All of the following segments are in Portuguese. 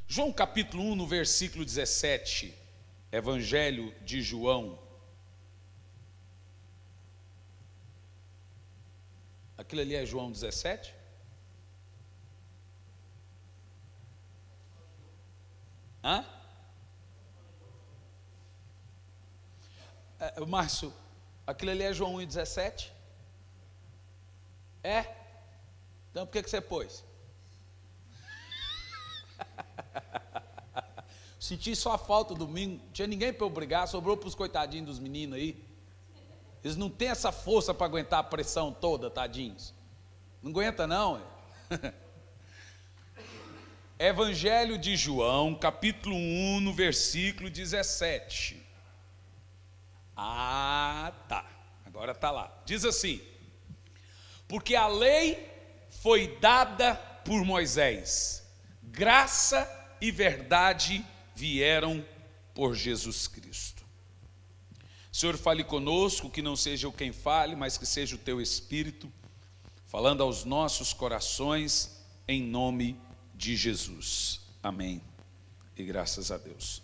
João capítulo 1, no versículo 17, Evangelho de João. Aquilo ali é João 17? Hã? Márcio, aquilo ali é João 1,17? É? Então por que você pôs? Senti só a falta domingo, não tinha ninguém para obrigar, sobrou para os coitadinhos dos meninos aí. Eles não têm essa força para aguentar a pressão toda, tadinhos. Não aguenta não. Evangelho de João, capítulo 1, no versículo 17. Ah, tá. Agora está lá. Diz assim: porque a lei foi dada por Moisés, graça e verdade vieram por Jesus Cristo. Senhor, fale conosco, que não seja eu quem fale, mas que seja o teu Espírito, falando aos nossos corações, em nome de Jesus. Amém. E graças a Deus.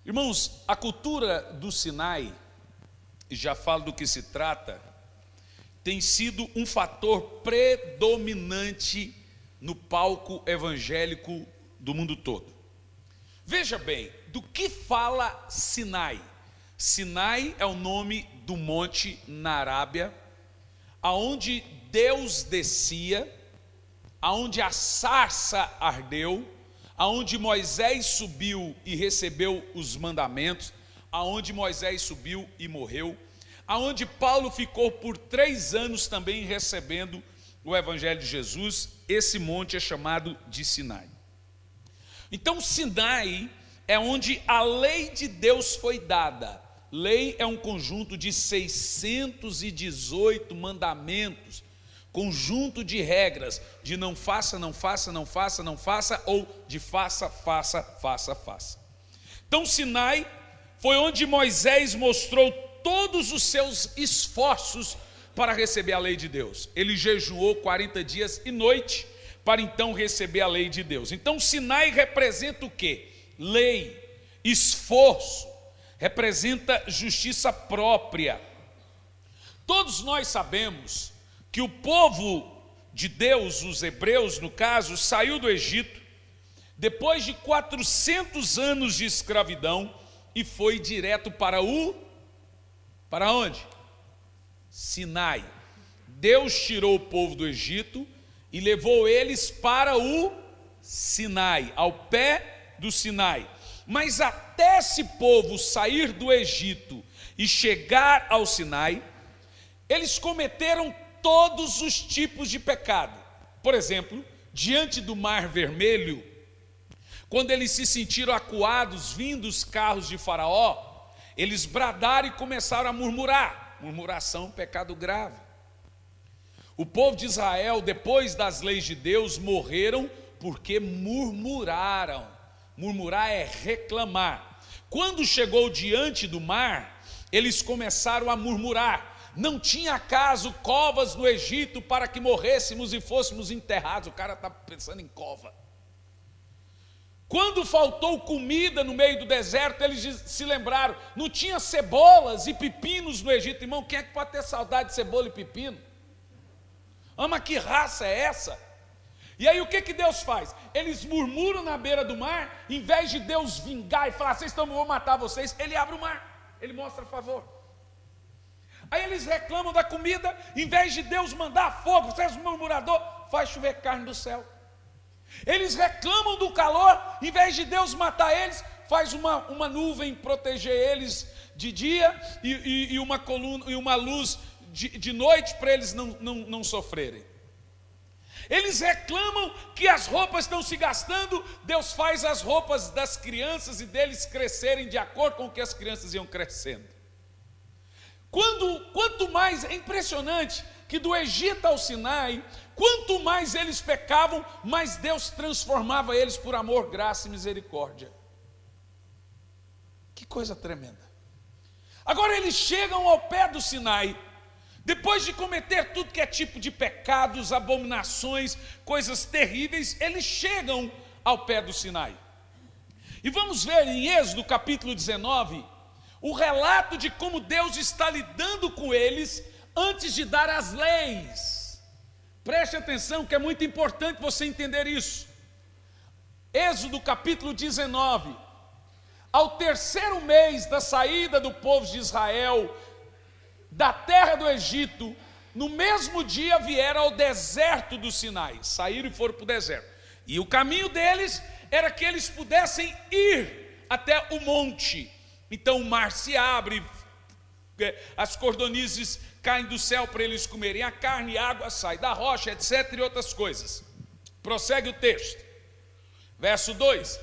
Irmãos, a cultura do Sinai, e já falo do que se trata, tem sido um fator predominante no palco evangélico do mundo todo. Veja bem, do que fala Sinai? Sinai é o nome do monte na Arábia, aonde Deus descia, aonde a sarça ardeu, aonde Moisés subiu e recebeu os mandamentos, aonde Moisés subiu e morreu, aonde Paulo ficou por 3 anos também recebendo o Evangelho de Jesus. Esse monte é chamado de Sinai. Então Sinai é onde a lei de Deus foi dada. Lei é um conjunto de 618 mandamentos, conjunto de regras, de não faça, não faça, não faça, não faça, ou de faça, faça, faça, faça. Então Sinai foi onde Moisés mostrou todos os seus esforços para receber a lei de Deus. Ele jejuou 40 dias e noite para então receber a lei de Deus. Então Sinai representa o quê? Lei, esforço, representa justiça própria. Todos nós sabemos que o povo de Deus, os hebreus no caso, saiu do Egito depois de 400 anos de escravidão e foi direto para onde? Sinai. Deus tirou o povo do Egito e levou eles para o Sinai, ao pé do Sinai. Mas até esse povo sair do Egito e chegar ao Sinai, eles cometeram todos os tipos de pecado. Por exemplo, diante do Mar Vermelho, quando eles se sentiram acuados vindo os carros de Faraó, eles bradaram e começaram a murmurar. Murmuração, pecado grave. O povo de Israel, depois das leis de Deus, morreram porque murmuraram. Murmurar é reclamar. Quando chegou diante do mar, eles começaram a murmurar. Não tinha acaso covas no Egito para que morrêssemos e fôssemos enterrados. O cara está pensando em cova. Quando faltou comida no meio do deserto, eles se lembraram, não tinha cebolas e pepinos no Egito. Irmão, quem é que pode ter saudade de cebola e pepino? Mas que raça é essa? E aí o que Deus faz? Eles murmuram na beira do mar, em vez de Deus vingar e falar, vocês estão, eu vou matar vocês, ele abre o mar, ele mostra favor. Aí eles reclamam da comida, em vez de Deus mandar fogo, vocês murmurador, faz chover carne do céu. Eles reclamam do calor, em vez de Deus matar eles, faz uma nuvem proteger eles de dia e uma coluna e uma luz de noite para eles não sofrerem. Eles reclamam que as roupas estão se gastando, Deus faz as roupas das crianças e deles crescerem de acordo com o que as crianças iam crescendo. Quanto mais, é impressionante que do Egito ao Sinai, quanto mais eles pecavam, mais Deus transformava eles por amor, graça e misericórdia. Que coisa tremenda. Agora eles chegam ao pé do Sinai, depois de cometer tudo que é tipo de pecados, abominações, coisas terríveis, eles chegam ao pé do Sinai. E vamos ver em Êxodo capítulo 19, o relato de como Deus está lidando com eles antes de dar as leis. Preste atenção que é muito importante você entender isso. Êxodo capítulo 19, ao terceiro mês da saída do povo de Israel da terra do Egito, no mesmo dia vieram ao deserto do Sinai, saíram e foram para o deserto. E o caminho deles era que eles pudessem ir até o monte. Então o mar se abre, as cordonizes caem do céu para eles comerem a carne, a água sai da rocha, etc. e outras coisas. Prossegue o texto. Verso 2: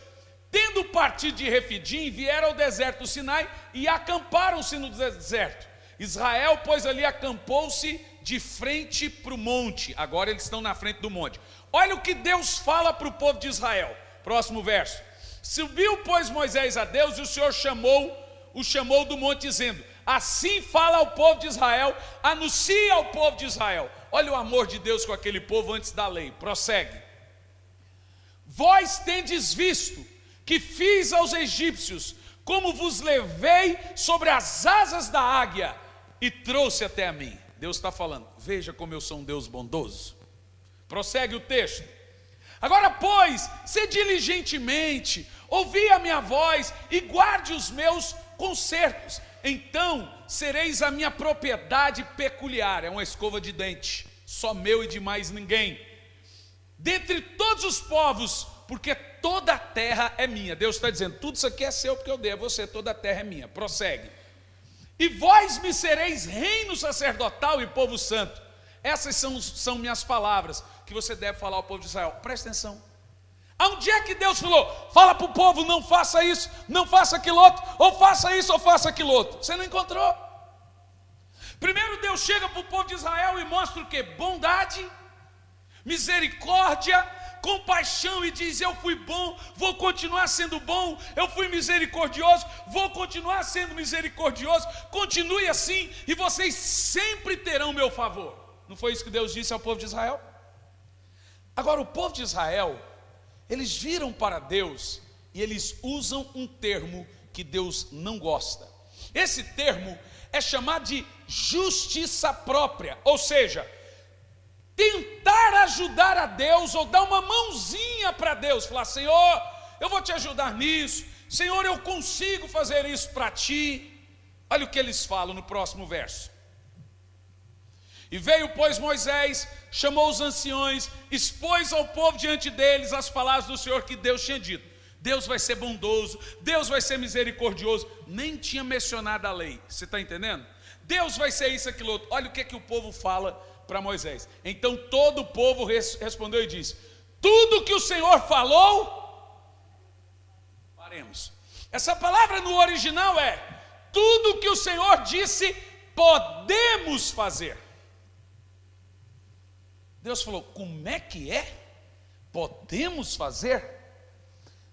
tendo partido de Refidim, vieram ao deserto do Sinai e acamparam-se no deserto. Israel, pois, ali acampou-se de frente para o monte. Agora eles estão na frente do monte. Olha o que Deus fala para o povo de Israel. Próximo verso. Subiu, pois, Moisés a Deus, e o Senhor o chamou do monte, dizendo: assim fala ao povo de Israel, anuncia ao povo de Israel. Olha o amor de Deus com aquele povo antes da lei. Prossegue. Vós tendes visto que fiz aos egípcios, como vos levei sobre as asas da águia e trouxe até a mim. Deus está falando, veja como eu sou um Deus bondoso. Prossegue o texto. Agora, pois, se diligentemente ouvi a minha voz e guarde os meus concertos, então sereis a minha propriedade peculiar. É uma escova de dente, só meu e de mais ninguém, dentre todos os povos, porque toda a terra é minha. Deus está dizendo, tudo isso aqui é seu porque eu dei a você, toda a terra é minha. Prossegue. E vós me sereis reino sacerdotal e povo santo. Essas são minhas palavras que você deve falar ao povo de Israel. Presta atenção. Aonde é que Deus falou? Fala para o povo, não faça isso, não faça aquilo outro, ou faça isso ou faça aquilo outro. Você não encontrou. Primeiro Deus chega para o povo de Israel e mostra o que? Bondade, misericórdia, compaixão, e diz: eu fui bom, vou continuar sendo bom, eu fui misericordioso, vou continuar sendo misericordioso, continue assim e vocês sempre terão meu favor. Não foi isso que Deus disse ao povo de Israel? Agora o povo de Israel, eles viram para Deus e eles usam um termo que Deus não gosta. Esse termo é chamado de justiça própria, ou seja, tentar ajudar a Deus, ou dar uma mãozinha para Deus, falar: Senhor, eu vou te ajudar nisso, Senhor, eu consigo fazer isso para ti. Olha o que eles falam no próximo verso. E veio, pois, Moisés, chamou os anciões, expôs ao povo diante deles as palavras do Senhor que Deus tinha dito. Deus vai ser bondoso, Deus vai ser misericordioso. Nem tinha mencionado a lei, você está entendendo? Deus vai ser isso, aquilo outro. Olha o que o povo fala para Moisés. Então todo o povo respondeu e disse: tudo que o Senhor falou, faremos. Essa palavra no original é: tudo que o Senhor disse, podemos fazer. Deus falou: como é que é? Podemos fazer?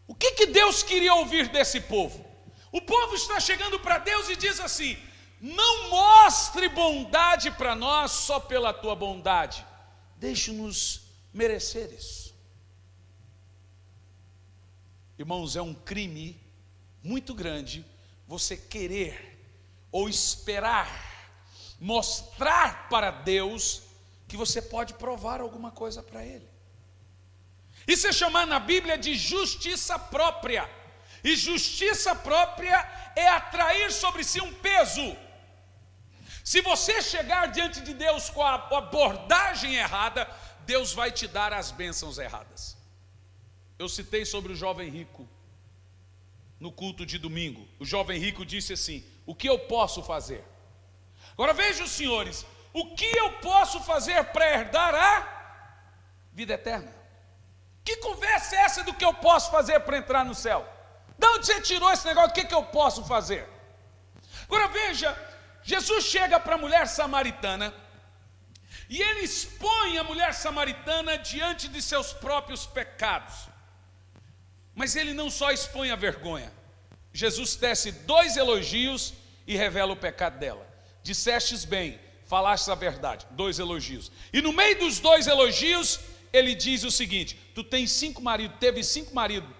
O que Deus queria ouvir desse povo? O povo está chegando para Deus e diz assim: não mostre bondade para nós só pela tua bondade, deixe-nos merecer isso. Irmãos, é um crime muito grande você querer ou esperar mostrar para Deus que você pode provar alguma coisa para Ele. Isso é chamado na Bíblia de justiça própria. E justiça própria é atrair sobre si um peso. Se você chegar diante de Deus com a abordagem errada, Deus vai te dar as bênçãos erradas. Eu citei sobre o jovem rico no culto de domingo. O jovem rico disse assim: o que eu posso fazer? Agora vejam, senhores, o que eu posso fazer para herdar a vida eterna? Que conversa é essa do que eu posso fazer para entrar no céu? De onde você tirou esse negócio? O que eu posso fazer? Agora veja, Jesus chega para a mulher samaritana e ele expõe a mulher samaritana diante de seus próprios pecados. Mas ele não só expõe a vergonha. Jesus tece 2 elogios e revela o pecado dela. Dissestes bem, falaste a verdade. 2 elogios. E no meio dos 2 elogios, ele diz o seguinte: tu tens 5 maridos, teve 5 maridos,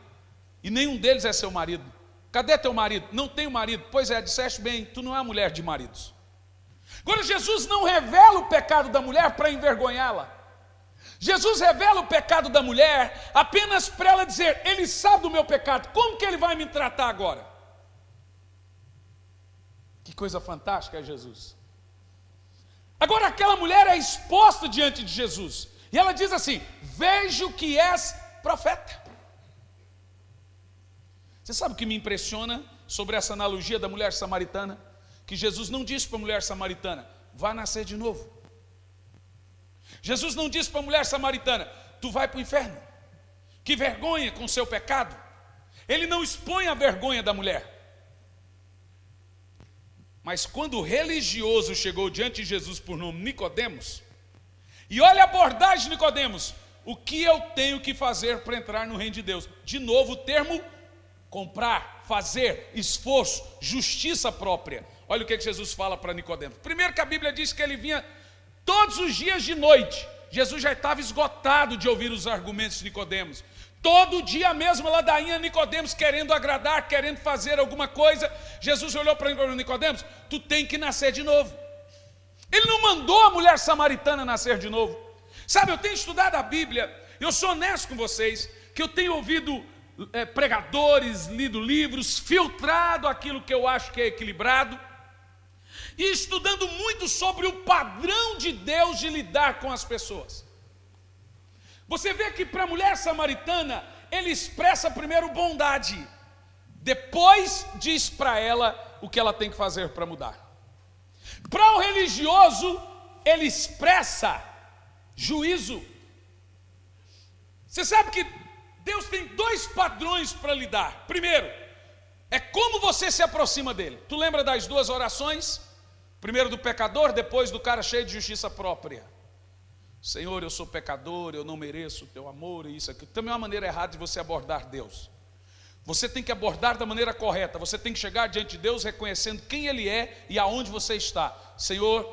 e nenhum deles é seu marido. Cadê teu marido? Não tenho marido. Pois é, disseste bem, tu não é mulher de maridos. Agora Jesus não revela o pecado da mulher para envergonhá-la. Jesus revela o pecado da mulher apenas para ela dizer: ele sabe do meu pecado, como que ele vai me tratar agora? Que coisa fantástica é Jesus. Agora aquela mulher é exposta diante de Jesus, e ela diz assim: vejo que és profeta. Você sabe o que me impressiona sobre essa analogia da mulher samaritana? Que Jesus não disse para a mulher samaritana: vá nascer de novo. Jesus não disse para a mulher samaritana: tu vai para o inferno, que vergonha com o seu pecado. Ele não expõe a vergonha da mulher. Mas quando o religioso chegou diante de Jesus por nome Nicodemos, e olha a abordagem de Nicodemos: o que eu tenho que fazer para entrar no reino de Deus? De novo o termo comprar, fazer, esforço, justiça própria. Olha o que Jesus fala para Nicodemos. Primeiro que a Bíblia diz que ele vinha todos os dias de noite. Jesus já estava esgotado de ouvir os argumentos de Nicodemos. Todo dia mesmo ladainha Nicodemos, querendo agradar, querendo fazer alguma coisa. Jesus olhou para Nicodemos: tu tem que nascer de novo. Ele não mandou a mulher samaritana nascer de novo. Sabe, eu tenho estudado a Bíblia, eu sou honesto com vocês, que eu tenho ouvido pregadores, lido livros, filtrado aquilo que eu acho que é equilibrado, e estudando muito sobre o padrão de Deus de lidar com as pessoas. Você vê que para a mulher samaritana, ele expressa primeiro bondade, depois diz para ela o que ela tem que fazer para mudar. Para o religioso, ele expressa juízo. Você sabe que Deus tem 2 padrões para lidar. Primeiro, é como você se aproxima dele. Tu lembra das 2 orações? Primeiro do pecador, depois do cara cheio de justiça própria. Senhor, eu sou pecador, eu não mereço o teu amor e isso aqui. Também é uma maneira errada de você abordar Deus. Você tem que abordar da maneira correta. Você tem que chegar diante de Deus reconhecendo quem Ele é e aonde você está. Senhor,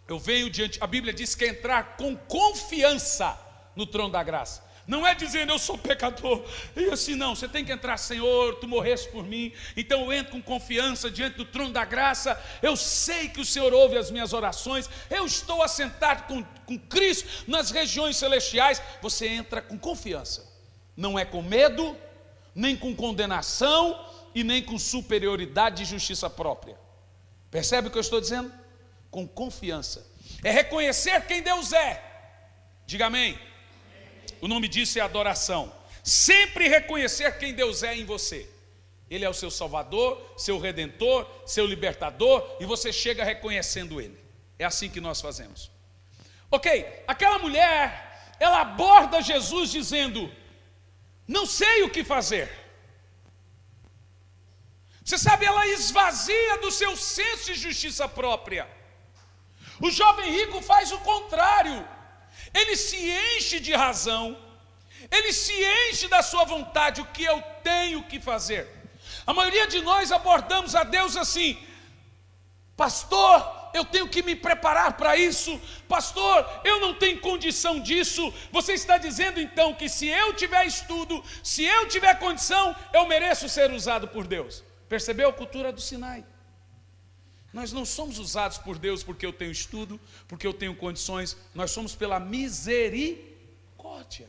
eu venho diante... A Bíblia diz que é entrar com confiança no trono da graça. Não é dizendo eu sou pecador, e assim não, você tem que entrar: Senhor, tu morreste por mim, então eu entro com confiança diante do trono da graça, eu sei que o Senhor ouve as minhas orações, eu estou assentado com Cristo nas regiões celestiais. Você entra com confiança, não é com medo, nem com condenação, e nem com superioridade de justiça própria. Percebe o que eu estou dizendo? Com confiança, é reconhecer quem Deus é. Diga amém. O nome disso é adoração. Sempre reconhecer quem Deus é em você. Ele é o seu Salvador, seu Redentor, seu Libertador, e você chega reconhecendo Ele. É assim que nós fazemos. Ok, aquela mulher, ela aborda Jesus dizendo: não sei o que fazer. Você sabe, ela esvazia do seu senso de justiça própria. O jovem rico faz o contrário. Ele se enche de razão, ele se enche da sua vontade: o que eu tenho que fazer. A maioria de nós abordamos a Deus assim: pastor, eu tenho que me preparar para isso. Pastor, eu não tenho condição disso. Você está dizendo então que se eu tiver estudo, se eu tiver condição, eu mereço ser usado por Deus. Percebeu a cultura do Sinai? Nós não somos usados por Deus porque eu tenho estudo, porque eu tenho condições. Nós somos pela misericórdia.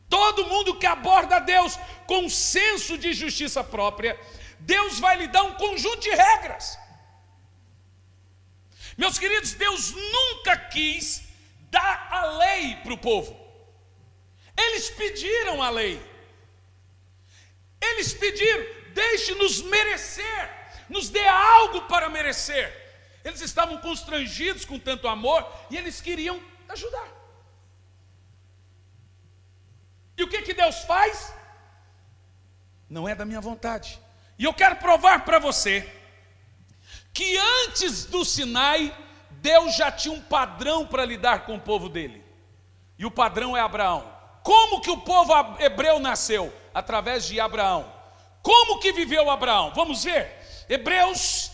Todo mundo que aborda Deus com um senso de justiça própria, Deus vai lhe dar um conjunto de regras. Meus queridos, Deus nunca quis dar a lei para o povo. Eles pediram a lei. Eles pediram: deixe-nos merecer, nos dê algo para merecer. Eles estavam constrangidos com tanto amor e eles queriam ajudar. E o que Deus faz? Não é da minha vontade. E eu quero provar para você que antes do Sinai, Deus já tinha um padrão para lidar com o povo dele. E o padrão é Abraão. Como que o povo hebreu nasceu? Através de Abraão. Como que viveu Abraão? Vamos ver. Hebreus,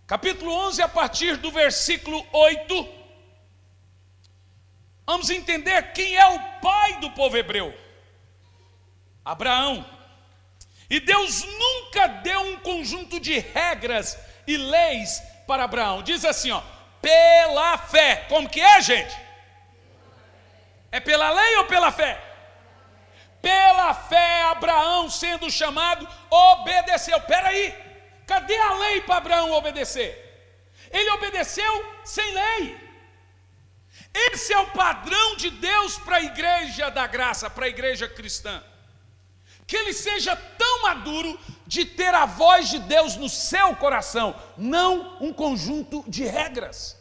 capítulo 11, a partir do versículo 8. Vamos entender quem é o pai do povo hebreu: Abraão. E Deus nunca deu um conjunto de regras e leis para Abraão. Diz assim, ó, pela fé. Como que é, gente? É pela lei ou pela fé? Pela fé, Abraão, sendo chamado, obedeceu. Espera aí, cadê a lei para Abraão obedecer? Ele obedeceu sem lei. Esse é o padrão de Deus para a igreja da graça, para a igreja cristã. Que ele seja tão maduro de ter a voz de Deus no seu coração, não um conjunto de regras.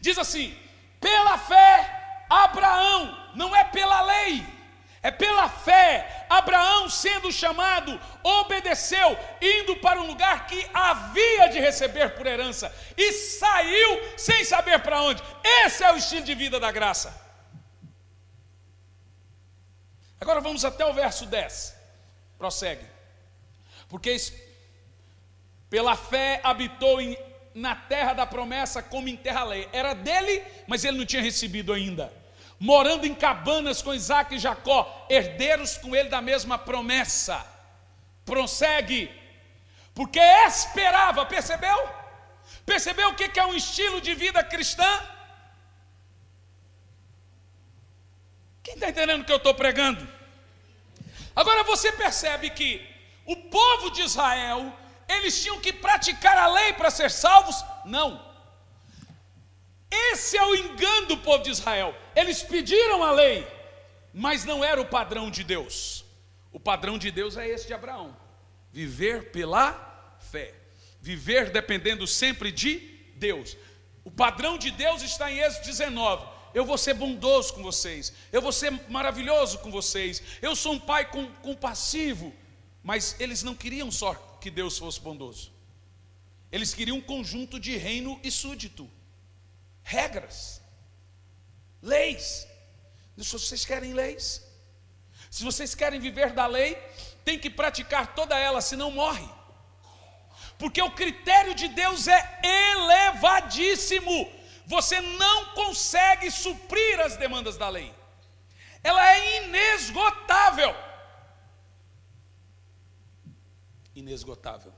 Diz assim, pela fé, Abraão, não é pela lei, é pela fé, Abraão, sendo chamado, obedeceu, indo para um lugar que havia de receber por herança, e saiu sem saber para onde. Esse é o estilo de vida da graça. Agora vamos até o verso 10, prossegue. Porque pela fé habitou na terra da promessa como em terra alheia. Era dele, mas ele não tinha recebido ainda. Morando em cabanas com Isaac e Jacó, herdeiros com ele da mesma promessa. Prossegue. Porque esperava, percebeu? Percebeu o que é um estilo de vida cristã? Quem está entendendo o que eu estou pregando? Agora você percebe que o povo de Israel, eles tinham que praticar a lei para ser salvos? Não. Esse é o engano do povo de Israel. Eles pediram a lei, mas não era o padrão de Deus. O padrão de Deus é esse de Abraão: viver pela fé, viver dependendo sempre de Deus. O padrão de Deus está em Êxodo 19. Eu vou ser bondoso com vocês, eu vou ser maravilhoso com vocês, eu sou um pai compassivo. Mas eles não queriam só que Deus fosse bondoso, eles queriam um conjunto de reino e súdito, regras, leis. Se vocês querem leis, se vocês querem viver da lei, tem que praticar toda ela, senão morre. Porque o critério de Deus é elevadíssimo. Você não consegue suprir as demandas da lei. Ela é inesgotável. Inesgotável.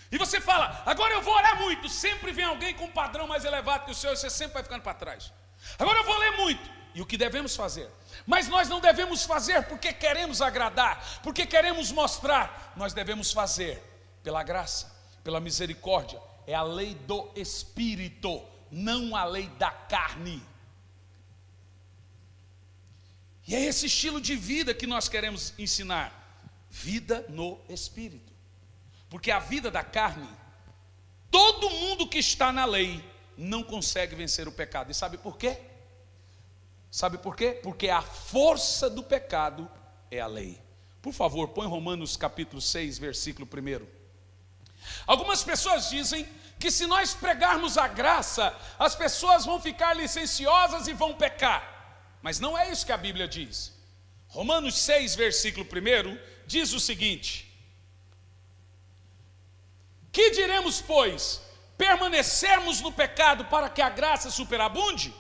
E você fala, agora eu vou orar muito. Sempre vem alguém com um padrão mais elevado que o seu, e você sempre vai ficando para trás. Agora eu vou ler muito. E o que devemos fazer? Mas nós não devemos fazer porque queremos agradar, porque queremos mostrar. Nós devemos fazer pela graça, pela misericórdia. É a lei do Espírito, não a lei da carne. E é esse estilo de vida que nós queremos ensinar. Vida no Espírito. Porque a vida da carne, todo mundo que está na lei não consegue vencer o pecado. E sabe por quê? Sabe por quê? Porque a força do pecado é a lei. Por favor, põe Romanos capítulo 6, versículo 1. Algumas pessoas dizem que se nós pregarmos a graça, as pessoas vão ficar licenciosas e vão pecar. Mas não é isso que a Bíblia diz. Romanos 6, versículo 1, diz o seguinte: que diremos, pois? Permanecermos no pecado para que a graça superabunde?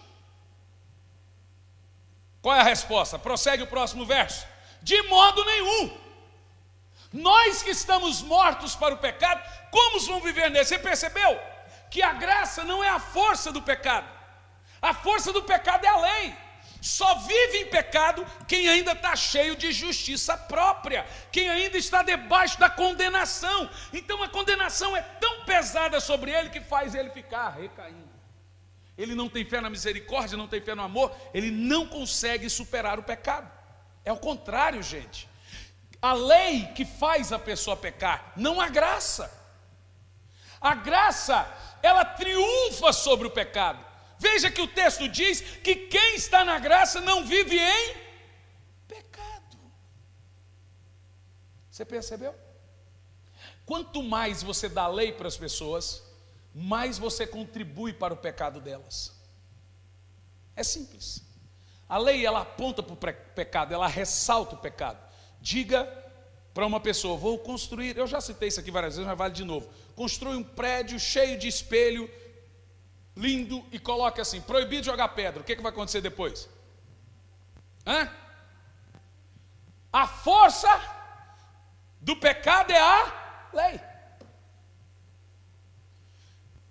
Qual é a resposta? Prossegue o próximo verso. De modo nenhum. Nós que estamos mortos para o pecado, como vamos viver nele? Você percebeu que a graça não é a força do pecado. A força do pecado é a lei. Só vive em pecado quem ainda está cheio de justiça própria, quem ainda está debaixo da condenação. Então a condenação é tão pesada sobre ele que faz ele ficar recaindo. Ele não tem fé na misericórdia, não tem fé no amor, ele não consegue superar o pecado. É o contrário, gente. A lei que faz a pessoa pecar, não a graça. A graça, ela triunfa sobre o pecado. Veja que o texto diz que quem está na graça não vive em pecado. Você percebeu? Quanto mais você dá lei para as pessoas, mais você contribui para o pecado delas. É simples. A lei, ela aponta para o pecado, ela ressalta o pecado. Diga para uma pessoa, vou construir, eu já citei isso aqui várias vezes, mas vale de novo. Construi um prédio cheio de espelho, lindo e coloque assim: proibido jogar pedra. O que vai acontecer depois? A força do pecado é a lei.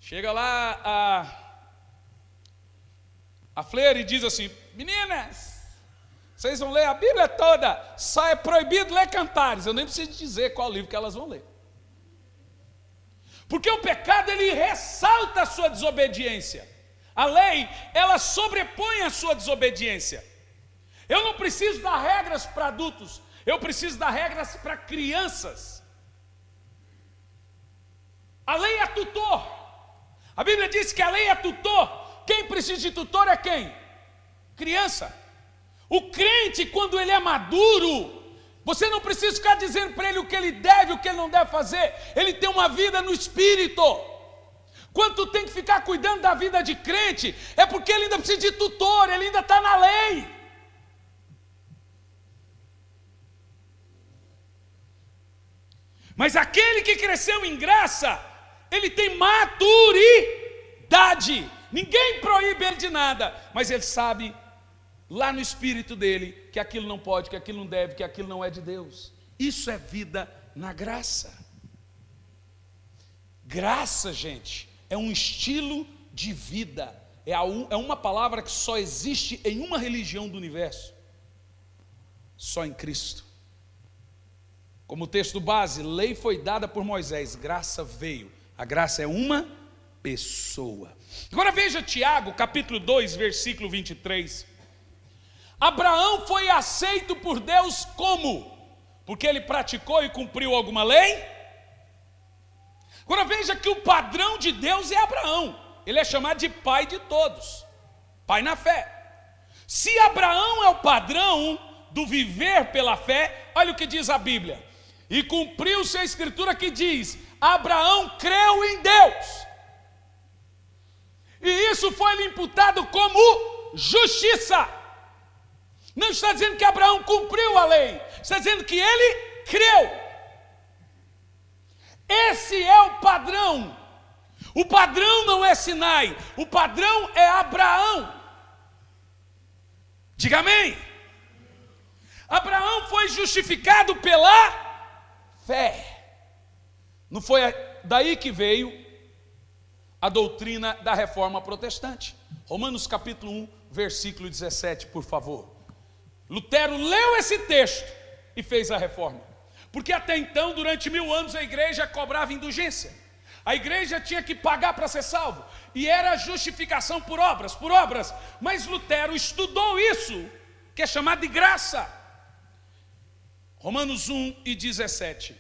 Chega lá a Fleira e diz assim: meninas, vocês vão ler a Bíblia toda, só é proibido ler Cantares. Eu nem preciso dizer qual livro que elas vão ler. Porque o pecado, ele ressalta a sua desobediência. A lei, ela sobrepõe a sua desobediência. Eu não preciso dar regras para adultos, eu preciso dar regras para crianças. A lei é tutor. A Bíblia diz que a lei é tutor. Quem precisa de tutor é quem? Criança. O crente, quando ele é maduro, você não precisa ficar dizendo para ele o que ele deve, o que ele não deve fazer. Ele tem uma vida no Espírito. Quando tu tem que ficar cuidando da vida de crente, é porque ele ainda precisa de tutor, ele ainda está na lei. Mas aquele que cresceu em graça, ele tem maturidade. Ninguém proíbe ele de nada, mas ele sabe lá no espírito dele que aquilo não pode, que aquilo não deve, que aquilo não é de Deus. Isso é vida na graça. Graça, gente, é um estilo de vida. É uma palavra que só existe em uma religião do universo, só em Cristo. Como texto base, lei foi dada por Moisés, graça veio. A graça é uma pessoa. Agora veja Tiago, capítulo 2, versículo 23. Abraão foi aceito por Deus como? Porque ele praticou e cumpriu alguma lei? Agora veja que o padrão de Deus é Abraão. Ele é chamado de pai de todos, pai na fé. Se Abraão é o padrão do viver pela fé, olha o que diz a Bíblia: e cumpriu-se a escritura que diz: Abraão creu em Deus, e isso foi-lhe imputado como justiça. Não está dizendo que Abraão cumpriu a lei, está dizendo que ele creu. Esse é o padrão. O padrão não é Sinai, o padrão é Abraão. Diga amém. Abraão foi justificado pela fé. Não foi daí que veio a doutrina da reforma protestante. Romanos capítulo 1, versículo 17, por favor. Lutero leu esse texto e fez a reforma. Porque até então, durante 1000 anos, a igreja cobrava indulgência. A igreja tinha que pagar para ser salvo. E era justificação por obras. Mas Lutero estudou isso, que é chamado de graça. Romanos 1 e 17.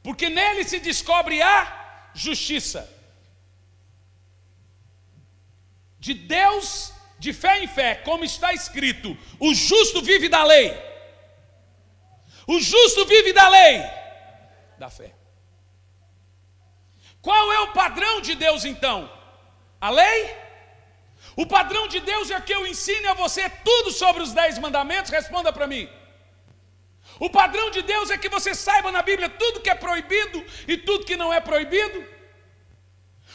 Porque nele se descobre a justiça de Deus, de fé em fé, como está escrito: o justo vive da lei. O justo vive da lei, da fé. Qual é o padrão de Deus então? A lei? O padrão de Deus é que eu ensine a você tudo sobre os 10 mandamentos? Responda para mim. O padrão de Deus é que você saiba na Bíblia tudo que é proibido e tudo que não é proibido?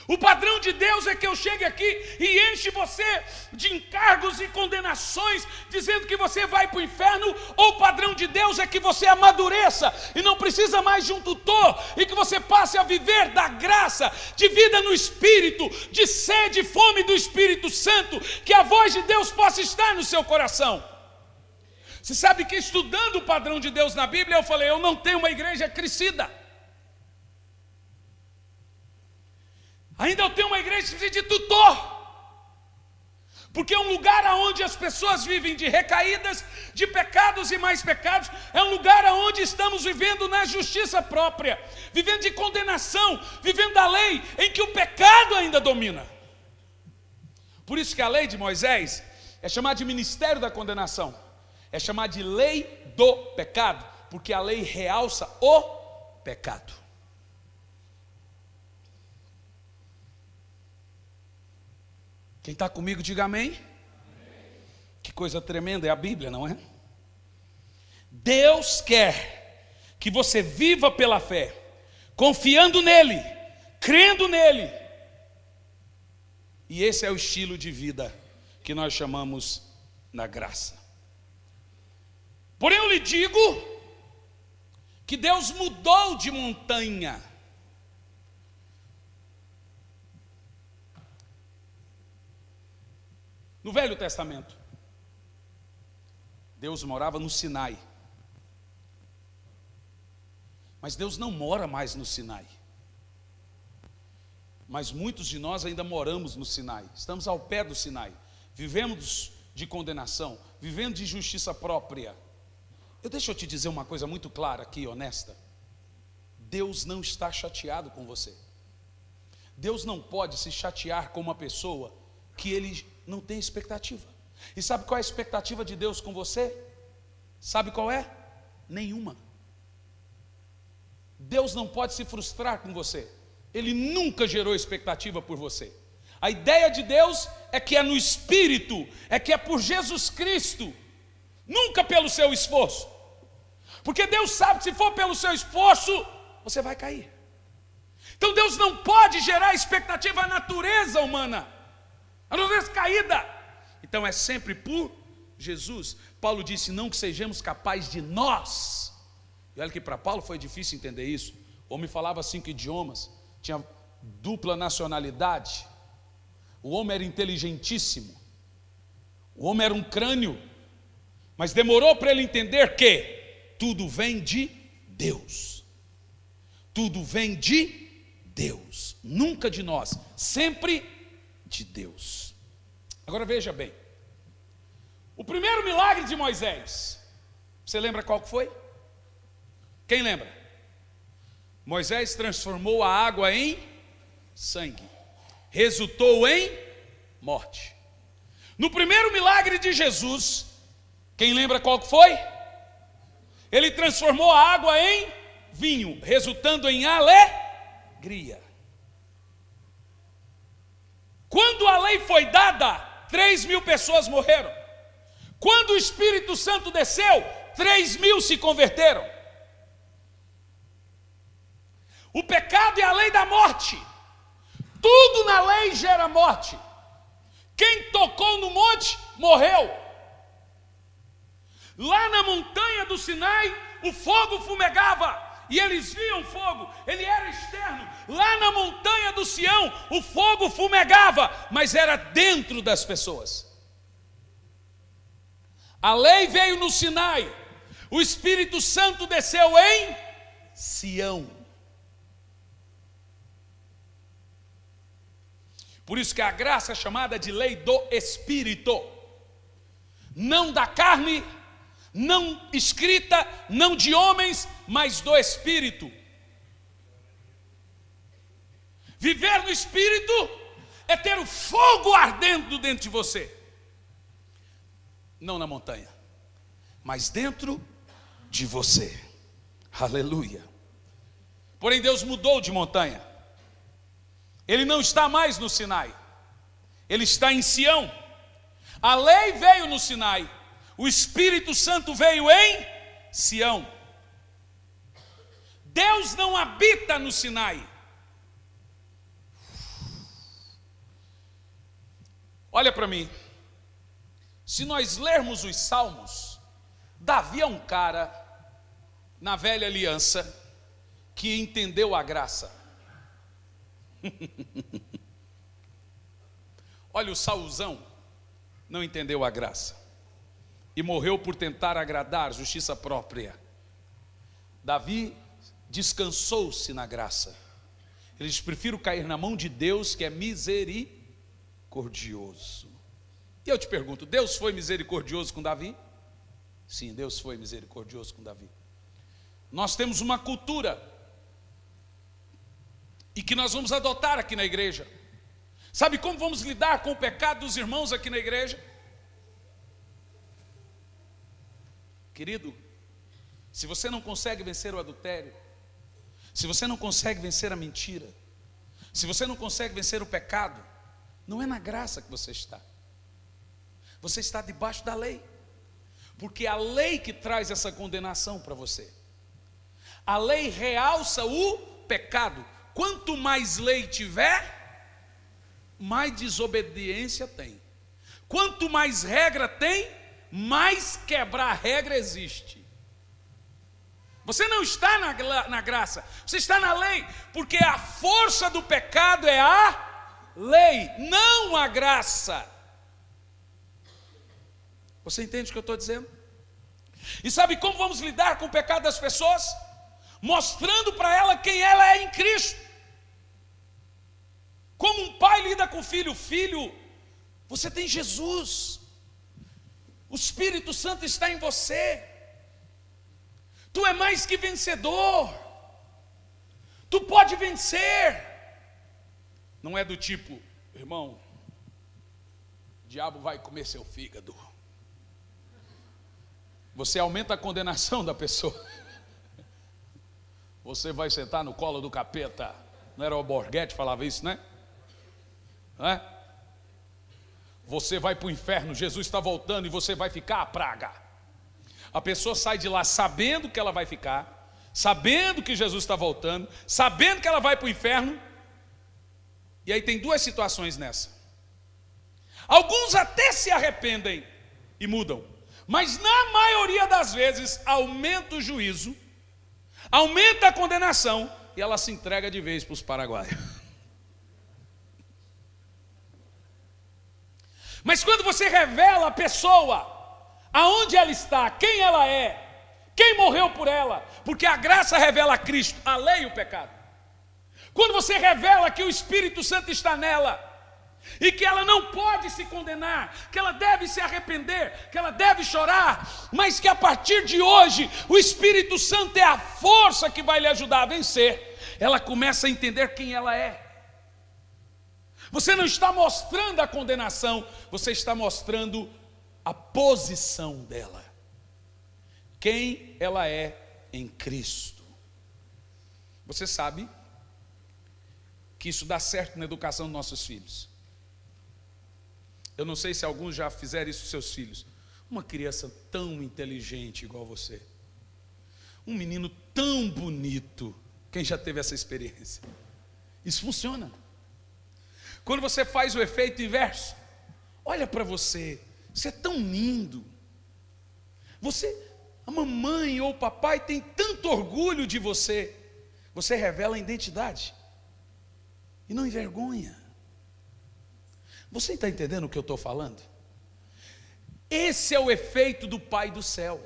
O padrão de Deus é que eu chegue aqui e enche você de encargos e condenações, dizendo que você vai para o inferno? Ou o padrão de Deus é que você amadureça e não precisa mais de um tutor, e que você passe a viver da graça, de vida no Espírito, de sede e fome do Espírito Santo, que a voz de Deus possa estar no seu coração? Você sabe que estudando o padrão de Deus na Bíblia, eu falei, eu não tenho uma igreja crescida. Ainda eu tenho uma igreja que precisa de tutor. Porque é um lugar onde as pessoas vivem de recaídas, de pecados e mais pecados. É um lugar onde estamos vivendo na justiça própria, vivendo de condenação, vivendo da lei, em que o pecado ainda domina. Por isso que a lei de Moisés é chamada de ministério da condenação, é chamada de lei do pecado, porque a lei realça o pecado. Quem está comigo, diga amém. Amém. Que coisa tremenda é a Bíblia, não é? Deus quer que você viva pela fé, confiando nele, crendo nele. E esse é o estilo de vida que nós chamamos na graça. Porém eu lhe digo que Deus mudou de montanha. No Velho Testamento, Deus morava no Sinai. Mas Deus não mora mais no Sinai. Mas muitos de nós ainda moramos no Sinai. Estamos ao pé do Sinai. Vivemos de condenação, vivendo de justiça própria. Deixa eu te dizer uma coisa muito clara aqui, honesta. Deus não está chateado com você. Deus não pode se chatear com uma pessoa que ele não tem expectativa. E sabe qual é a expectativa de Deus com você? Sabe qual é? Nenhuma. Deus não pode se frustrar com você. Ele nunca gerou expectativa por você. A ideia de Deus é que é no Espírito, é que é por Jesus Cristo, nunca pelo seu esforço. Porque Deus sabe que se for pelo seu esforço, você vai cair. Então Deus não pode gerar expectativa à natureza humana, a natureza caída. Então é sempre por Jesus. Paulo disse, não que sejamos capazes de nós. E olha que para Paulo foi difícil entender isso. O homem falava 5 idiomas, tinha dupla nacionalidade. O homem era inteligentíssimo. O homem era um crânio. Mas demorou para ele entender que tudo vem de Deus. Tudo vem de Deus. Nunca de nós, sempre de Deus. Agora veja bem. O primeiro milagre de Moisés, você lembra qual que foi? Quem lembra? Moisés transformou a água em sangue. Resultou em morte. No primeiro milagre de Jesus, quem lembra qual que foi? Ele transformou a água em vinho, resultando em alegria. Quando a lei foi dada, 3.000 pessoas morreram. Quando o Espírito Santo desceu, 3.000 se converteram. O pecado é a lei da morte. Tudo na lei gera morte. Quem tocou no monte, morreu. Lá na montanha do Sinai, o fogo fumegava, e eles viam fogo, ele era externo. Lá na montanha do Sião, o fogo fumegava, mas era dentro das pessoas. A lei veio no Sinai, o Espírito Santo desceu em Sião. Por isso que a graça é chamada de lei do Espírito, não da carne, não escrita, não de homens, mas do Espírito. Viver no Espírito é ter o fogo ardendo dentro de você, não na montanha, mas dentro de você. Aleluia. Porém Deus mudou de montanha. Ele não está mais no Sinai, ele está em Sião. A lei veio no Sinai, o Espírito Santo veio em Sião. Deus não habita no Sinai. Olha para mim, se nós lermos os Salmos, Davi é um cara, na velha aliança, que entendeu a graça. Olha, o Saulzão não entendeu a graça e morreu por tentar agradar, justiça própria. Davi descansou-se na graça. Ele disse, prefiro cair na mão de Deus, que é misericordioso. E eu te pergunto, Deus foi misericordioso com Davi? Sim, Deus foi misericordioso com Davi. Nós temos uma cultura e que nós vamos adotar aqui na igreja. Sabe como vamos lidar com o pecado dos irmãos aqui na igreja? Querido, se você não consegue vencer o adultério, se você não consegue vencer a mentira, se você não consegue vencer o pecado, não é na graça que você está. Você está debaixo da lei, porque é a lei que traz essa condenação para você. A lei realça o pecado. quanto mais lei tiver, mais desobediência tem. Quanto mais regra tem, mais quebrar regra existe. Você não está na graça, você está na lei, porque a força do pecado é a lei, não a graça. Você entende o que eu estou dizendo? E sabe como vamos lidar com o pecado das pessoas? Mostrando para ela quem ela é em Cristo. Como um pai lida com o filho. Filho, você tem Jesus. O Espírito Santo está em você. Tu é mais que vencedor. Tu pode vencer. Não é do tipo, irmão, o diabo vai comer seu fígado. Você aumenta a condenação da pessoa. Você vai sentar no colo do capeta. Não era o Borghetti que falava isso, né? Não é? Você vai para o inferno, Jesus está voltando e você vai ficar a praga. A pessoa sai de lá sabendo que ela vai ficar, sabendo que Jesus está voltando, sabendo que ela vai para o inferno. E aí tem duas situações nessa. Alguns até se arrependem e mudam, mas na maioria das vezes aumenta o juízo, aumenta a condenação e ela se entrega de vez para os paraguaios. Mas quando você revela a pessoa, aonde ela está, quem ela é, quem morreu por ela, porque a graça revela a Cristo, a lei e o pecado. Quando você revela que o Espírito Santo está nela, e que ela não pode se condenar, que ela deve se arrepender, que ela deve chorar, mas que a partir de hoje, o Espírito Santo é a força que vai lhe ajudar a vencer, ela começa a entender quem ela é. Você não está mostrando a condenação, você está mostrando a posição dela, quem ela é em Cristo. Você sabe que isso dá certo na educação dos nossos filhos. Eu não sei se alguns já fizeram isso com seus filhos. Uma criança tão inteligente igual você, um menino tão bonito, quem já teve essa experiência? Isso funciona. Quando você faz o efeito inverso, olha para você, você é tão lindo, a mamãe ou o papai tem tanto orgulho de você, você revela a identidade e não envergonha. Você está entendendo o que eu estou falando? Esse é o efeito do Pai do céu,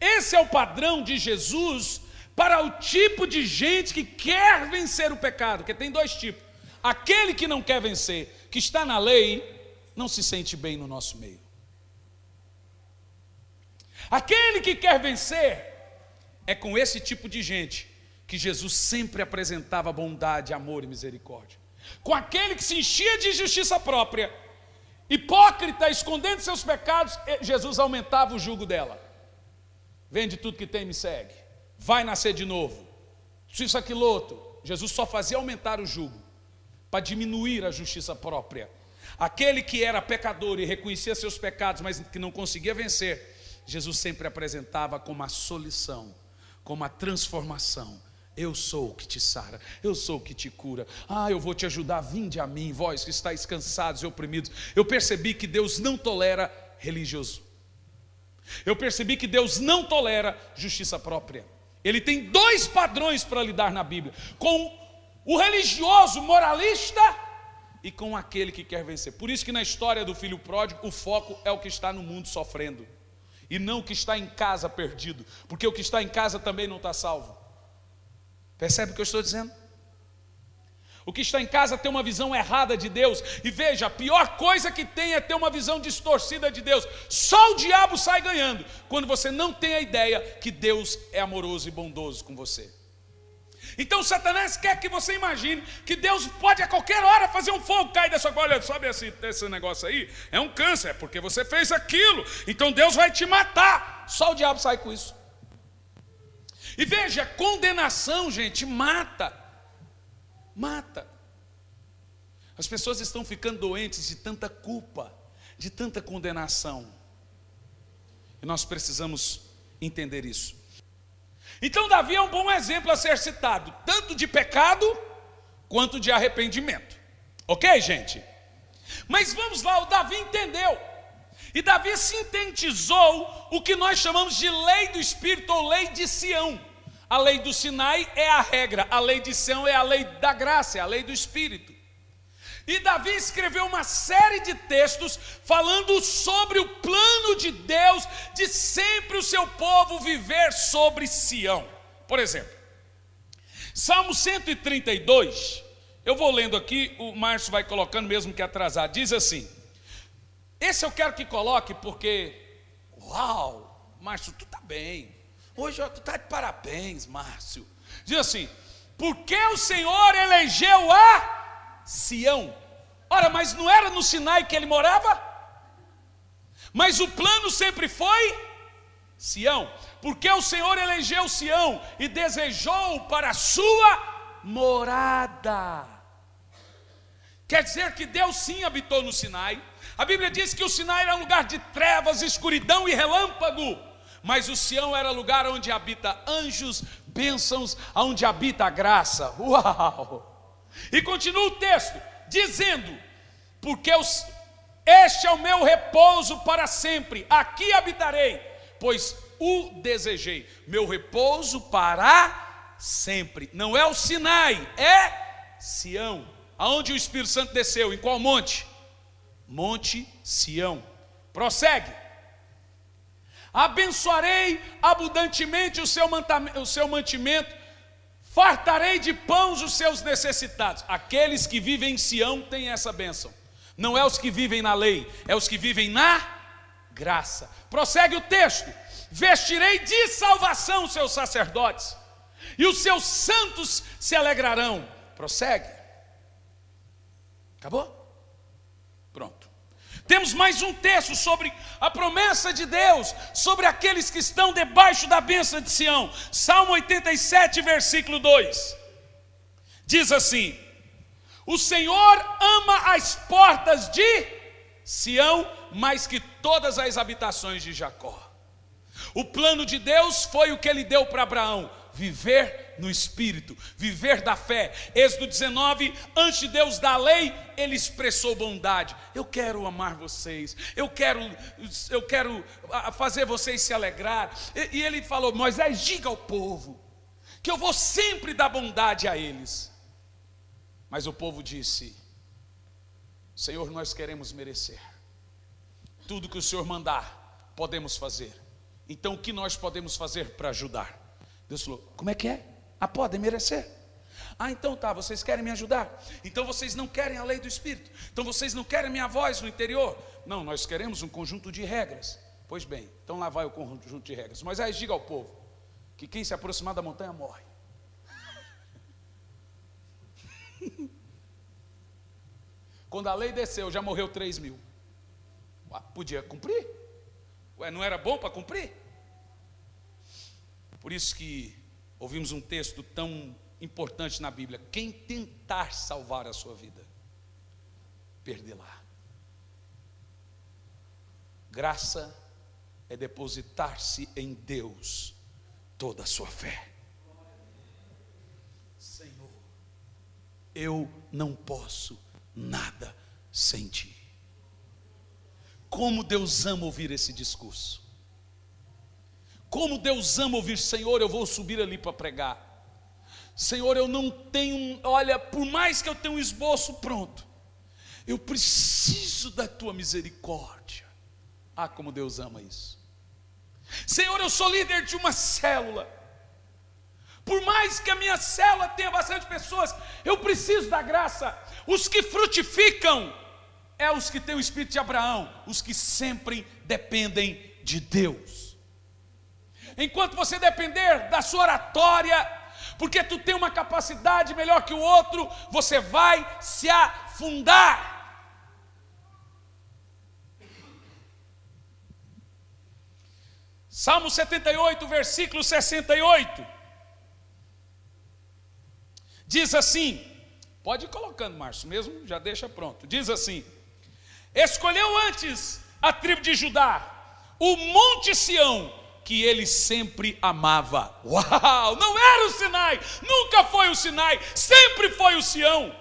esse é o padrão de Jesus para o tipo de gente que quer vencer o pecado, porque tem dois tipos. Aquele que não quer vencer, que está na lei, não se sente bem no nosso meio. Aquele que quer vencer, é com esse tipo de gente que Jesus sempre apresentava bondade, amor e misericórdia. Com aquele que se enchia de justiça própria, hipócrita, escondendo seus pecados, Jesus aumentava o jugo dela. Vende tudo que tem e me segue. Vai nascer de novo. Isso, aquilo, outro. Jesus só fazia aumentar o jugo, para diminuir a justiça própria. Aquele que era pecador e reconhecia seus pecados, mas que não conseguia vencer, Jesus sempre apresentava como a solução, como a transformação. Eu sou o que te sara, eu sou o que te cura. Eu vou te ajudar, vinde a mim, vós que estáis cansados e oprimidos. Eu percebi que Deus não tolera religioso. Eu percebi que Deus não tolera justiça própria. Ele tem dois padrões para lidar na Bíblia: com o religioso moralista e com aquele que quer vencer. Por isso que na história do filho pródigo, o foco é o que está no mundo sofrendo, e não o que está em casa perdido, porque o que está em casa também não está salvo. Percebe o que eu estou dizendo? O que está em casa tem uma visão errada de Deus. E veja, a pior coisa que tem é ter uma visão distorcida de Deus. Só o diabo sai ganhando quando você não tem a ideia que Deus é amoroso e bondoso com você. Então Satanás quer que você imagine que Deus pode a qualquer hora fazer um fogo cair da sua bola. Olha, sabe esse negócio aí? É um câncer, é porque você fez aquilo, então Deus vai te matar. Só o diabo sai com isso. E veja, condenação, gente, mata. As pessoas estão ficando doentes de tanta culpa, de tanta condenação. E nós precisamos entender isso. Então Davi é um bom exemplo a ser citado, tanto de pecado quanto de arrependimento. Ok, gente? Mas vamos lá, o Davi entendeu. E Davi sintetizou o que nós chamamos de lei do Espírito ou lei de Sião. A lei do Sinai é a regra, a lei de Sião é a lei da graça, é a lei do Espírito. E Davi escreveu uma série de textos falando sobre o plano de Deus de sempre o seu povo viver sobre Sião. Por exemplo, Salmo 132, eu vou lendo aqui, o Márcio vai colocando mesmo que atrasado, diz assim, esse eu quero que coloque porque, uau, Márcio, tu tá bem, hoje tu tá de parabéns, Márcio. Diz assim, porque o Senhor elegeu a Sião. Ora, mas não era no Sinai que ele morava? Mas o plano sempre foi Sião, porque o Senhor elegeu Sião e desejou para a sua morada. Quer dizer que Deus sim habitou no Sinai. A Bíblia diz que o Sinai era um lugar de trevas, escuridão e relâmpago, mas o Sião era lugar onde habita anjos, bênçãos, onde habita a graça. Uau! E continua o texto, dizendo, porque este é o meu repouso para sempre, aqui habitarei, pois o desejei, meu repouso para sempre. Não é o Sinai, é Sião. Aonde o Espírito Santo desceu, em qual monte? Monte Sião. Prossegue. Abençoarei abundantemente o seu mantimento, fartarei de pão os seus necessitados. Aqueles que vivem em Sião têm essa bênção. Não é os que vivem na lei, é os que vivem na graça. Prossegue o texto. Vestirei de salvação os seus sacerdotes, e os seus santos se alegrarão. Prossegue. Acabou? Pronto. Temos mais um texto sobre a promessa de Deus, sobre aqueles que estão debaixo da bênção de Sião. Salmo 87, versículo 2. Diz assim, o Senhor ama as portas de Sião mais que todas as habitações de Jacó. O plano de Deus foi o que ele deu para Abraão, viver no Espírito, viver da fé. Êxodo 19, antes de Deus dar a lei, ele expressou bondade. Eu quero amar vocês, eu quero fazer vocês se alegrar. E ele falou, Moisés, diga ao povo que eu vou sempre dar bondade a eles. Mas o povo disse, Senhor, nós queremos merecer. Tudo que o Senhor mandar, podemos fazer. Então o que nós podemos fazer para ajudar? Deus falou, como é que é? Podem merecer. Então tá, vocês querem me ajudar? Então vocês não querem a lei do Espírito? Então vocês não querem minha voz no interior? Não, nós queremos um conjunto de regras. Pois bem, então lá vai o conjunto de regras. Moisés, diga ao povo que quem se aproximar da montanha morre. Quando a lei desceu, já morreu 3.000. Podia cumprir? Não era bom para cumprir? Por isso que ouvimos um texto tão importante na Bíblia. Quem tentar salvar a sua vida, perdê-la. Graça é depositar-se em Deus toda a sua fé. Senhor, eu não posso nada sem Ti. Como Deus ama ouvir esse discurso. Como Deus ama ouvir, Senhor, eu vou subir ali para pregar. Senhor, eu não tenho, olha, por mais que eu tenha um esboço pronto, eu preciso da Tua misericórdia. Como Deus ama isso. Senhor, eu sou líder de uma célula. Por mais que a minha célula tenha bastante pessoas, eu preciso da graça. Os que frutificam é os que têm o espírito de Abraão, os que sempre dependem de Deus. Enquanto você depender da sua oratória, porque tu tem uma capacidade melhor que o outro, você vai se afundar. Salmo 78, versículo 68. Diz assim, pode ir colocando, Márcio, mesmo, já deixa pronto. Diz assim, escolheu antes a tribo de Judá, o monte Sião, que ele sempre amava. Uau! Não era o Sinai, nunca foi o Sinai, sempre foi o Sião.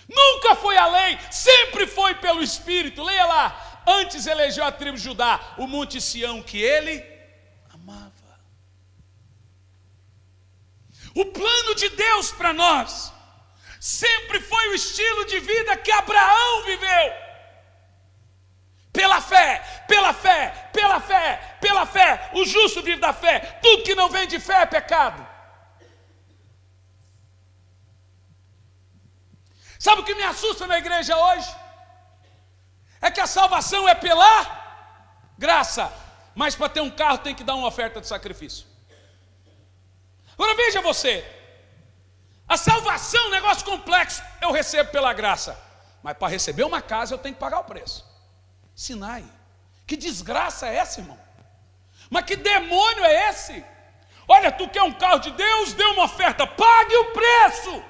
Nunca foi a lei, sempre foi pelo Espírito. Leia lá, antes elegeu a tribo de Judá, o monte Sião que ele amava. O plano de Deus para nós sempre foi o estilo de vida que Abraão viveu. Pela fé, pela fé, pela fé, pela fé. O justo vive da fé. Tudo que não vem de fé é pecado. Sabe o que me assusta na igreja hoje? É que a salvação é pela graça, mas para ter um carro tem que dar uma oferta de sacrifício. Agora veja você, a salvação é um negócio complexo. Eu recebo pela graça, mas para receber uma casa eu tenho que pagar o preço. Sinai, que desgraça é essa, irmão? Mas que demônio é esse? Olha, tu quer um carro de Deus, dê uma oferta, pague o preço.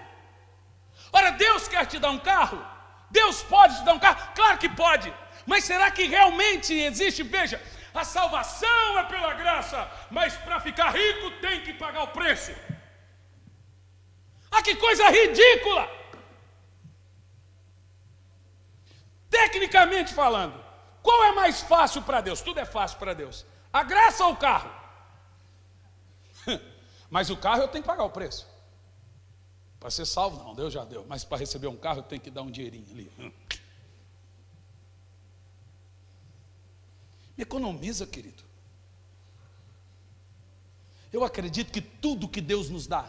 Ora, Deus quer te dar um carro? Deus pode te dar um carro? Claro que pode, mas será que realmente existe? Veja, a salvação é pela graça, mas para ficar rico tem que pagar o preço. Ah, que coisa ridícula! Tecnicamente falando, qual é mais fácil para Deus? Tudo é fácil para Deus. A graça ou o carro? Mas o carro eu tenho que pagar o preço. Para ser salvo, não, Deus já deu. Mas para receber um carro eu tenho que dar um dinheirinho ali. Me economiza, querido. Eu acredito que tudo que Deus nos dá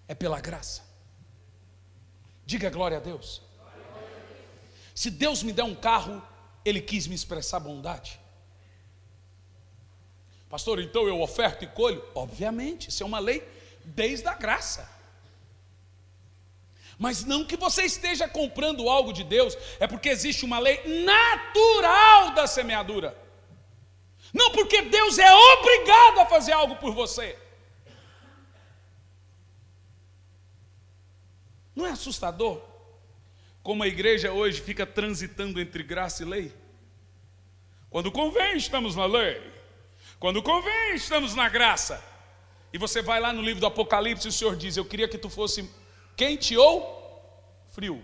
é pela graça. Diga glória a Deus. Se Deus me der um carro, Ele quis me expressar bondade. Pastor, então eu oferto e colho? Obviamente, isso é uma lei desde a graça. Mas não que você esteja comprando algo de Deus, é porque existe uma lei natural da semeadura. Não porque Deus é obrigado a fazer algo por você. Não é assustador como a igreja hoje fica transitando entre graça e lei? Quando convém, estamos na lei. Quando convém, estamos na graça. E você vai lá no livro do Apocalipse e o Senhor diz: eu queria que tu fosse quente ou frio,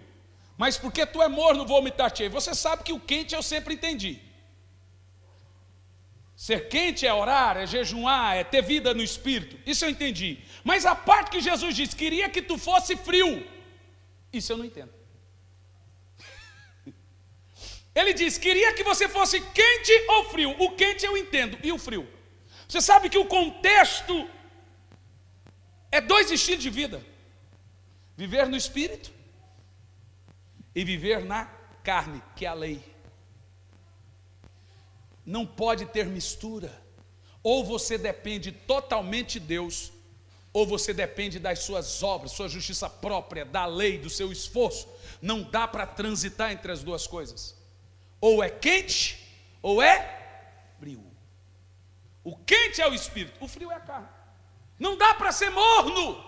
mas porque tu é morno, vou vomitar-te. Você sabe que o quente eu sempre entendi. Ser quente é orar, é jejuar, é ter vida no Espírito. Isso eu entendi. Mas a parte que Jesus diz, queria que tu fosse frio, isso eu não entendo. Ele diz, queria que você fosse quente ou frio. O quente eu entendo, e o frio? Você sabe que o contexto é dois estilos de vida: viver no Espírito e viver na carne, que é a lei. Não pode ter mistura. Ou você depende totalmente de Deus, ou você depende das suas obras, sua justiça própria, da lei, do seu esforço. Não dá para transitar entre as duas coisas. Ou é quente, ou é frio. O quente é o Espírito, o frio é a carne. Não dá para ser morno.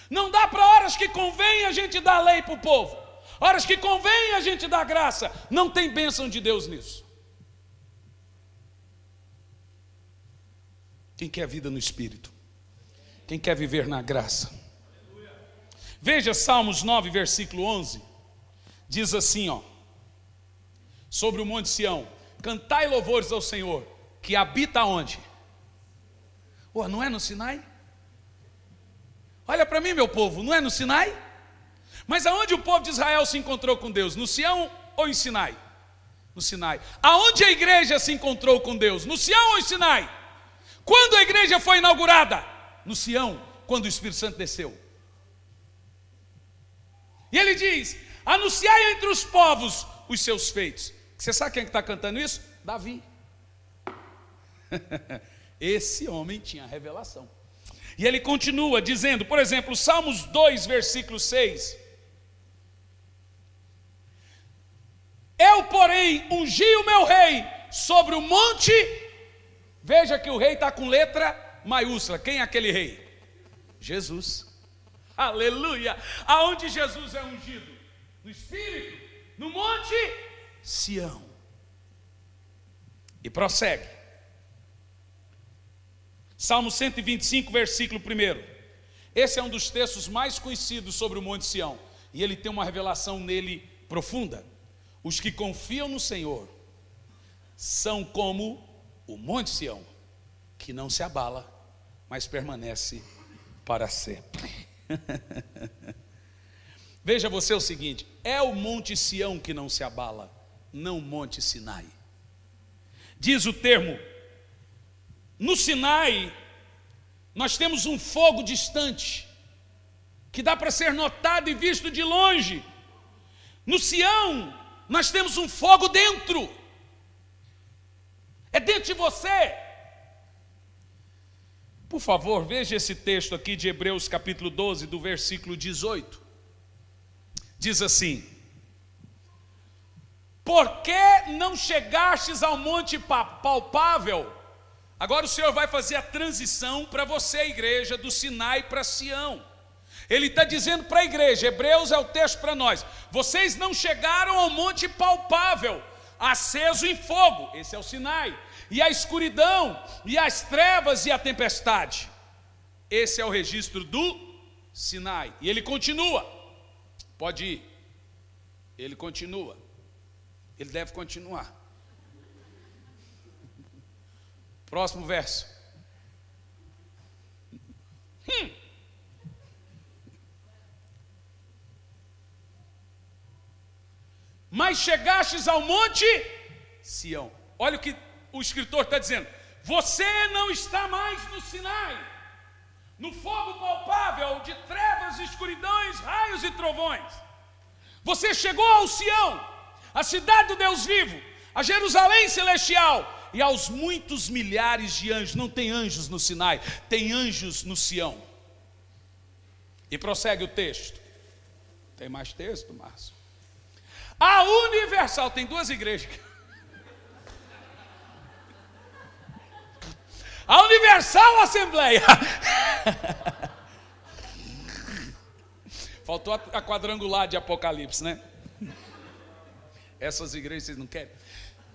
Não dá para horas que convém a gente dar lei para o povo, horas que convém a gente dar graça. Não tem bênção de Deus nisso. Quem quer vida no Espírito? Quem quer viver na graça? Veja Salmos 9, versículo 11. Diz assim, sobre o monte Sião: cantai louvores ao Senhor, que habita onde? Não é no Sinai? Olha para mim, meu povo, não é no Sinai? Mas aonde o povo de Israel se encontrou com Deus? No Sião ou em Sinai? No Sinai. Aonde a igreja se encontrou com Deus? No Sião ou em Sinai? Quando a igreja foi inaugurada? No Sião, quando o Espírito Santo desceu. E ele diz: anunciai entre os povos os seus feitos. Você sabe quem está cantando isso? Davi. Esse homem tinha revelação. E ele continua dizendo, por exemplo, Salmos 2, versículo 6. Eu, porém, ungi o meu rei sobre o monte. Veja que o rei está com letra maiúscula. Quem é aquele rei? Jesus. Aleluia. Aonde Jesus é ungido? No Espírito, no monte Sião. E prossegue. Salmo 125, versículo 1. Esse é um dos textos mais conhecidos sobre o Monte Sião. E ele tem uma revelação nele profunda. Os que confiam no Senhor são como o Monte Sião, que não se abala, mas permanece para sempre. Veja você o seguinte: é o Monte Sião que não se abala, não o Monte Sinai. Diz o termo, no Sinai nós temos um fogo distante, que dá para ser notado e visto de longe. No Sião nós temos um fogo dentro, é dentro de você. Por favor, veja esse texto aqui de Hebreus capítulo 12, do versículo 18. Diz assim: por que não chegastes ao monte palpável? Agora o Senhor vai fazer a transição para você, igreja, do Sinai para Sião. Ele está dizendo para a igreja, Hebreus é o texto para nós: vocês não chegaram ao monte palpável, aceso em fogo, esse é o Sinai, e a escuridão, e as trevas e a tempestade, esse é o registro do Sinai. E ele continua, pode ir, ele continua, ele deve continuar. Próximo verso. Mas chegastes ao monte Sião. Olha o que o escritor está dizendo: você não está mais no Sinai, no fogo palpável de trevas, escuridões, raios e trovões. Você chegou ao Sião, a cidade do Deus vivo, a Jerusalém celestial, e aos muitos milhares de anjos. Não tem anjos no Sinai, tem anjos no Sião. E prossegue o texto. Tem mais texto, Márcio? A Universal, tem duas igrejas. A Universal Assembleia. Faltou a quadrangular de Apocalipse, né? Essas igrejas vocês não querem?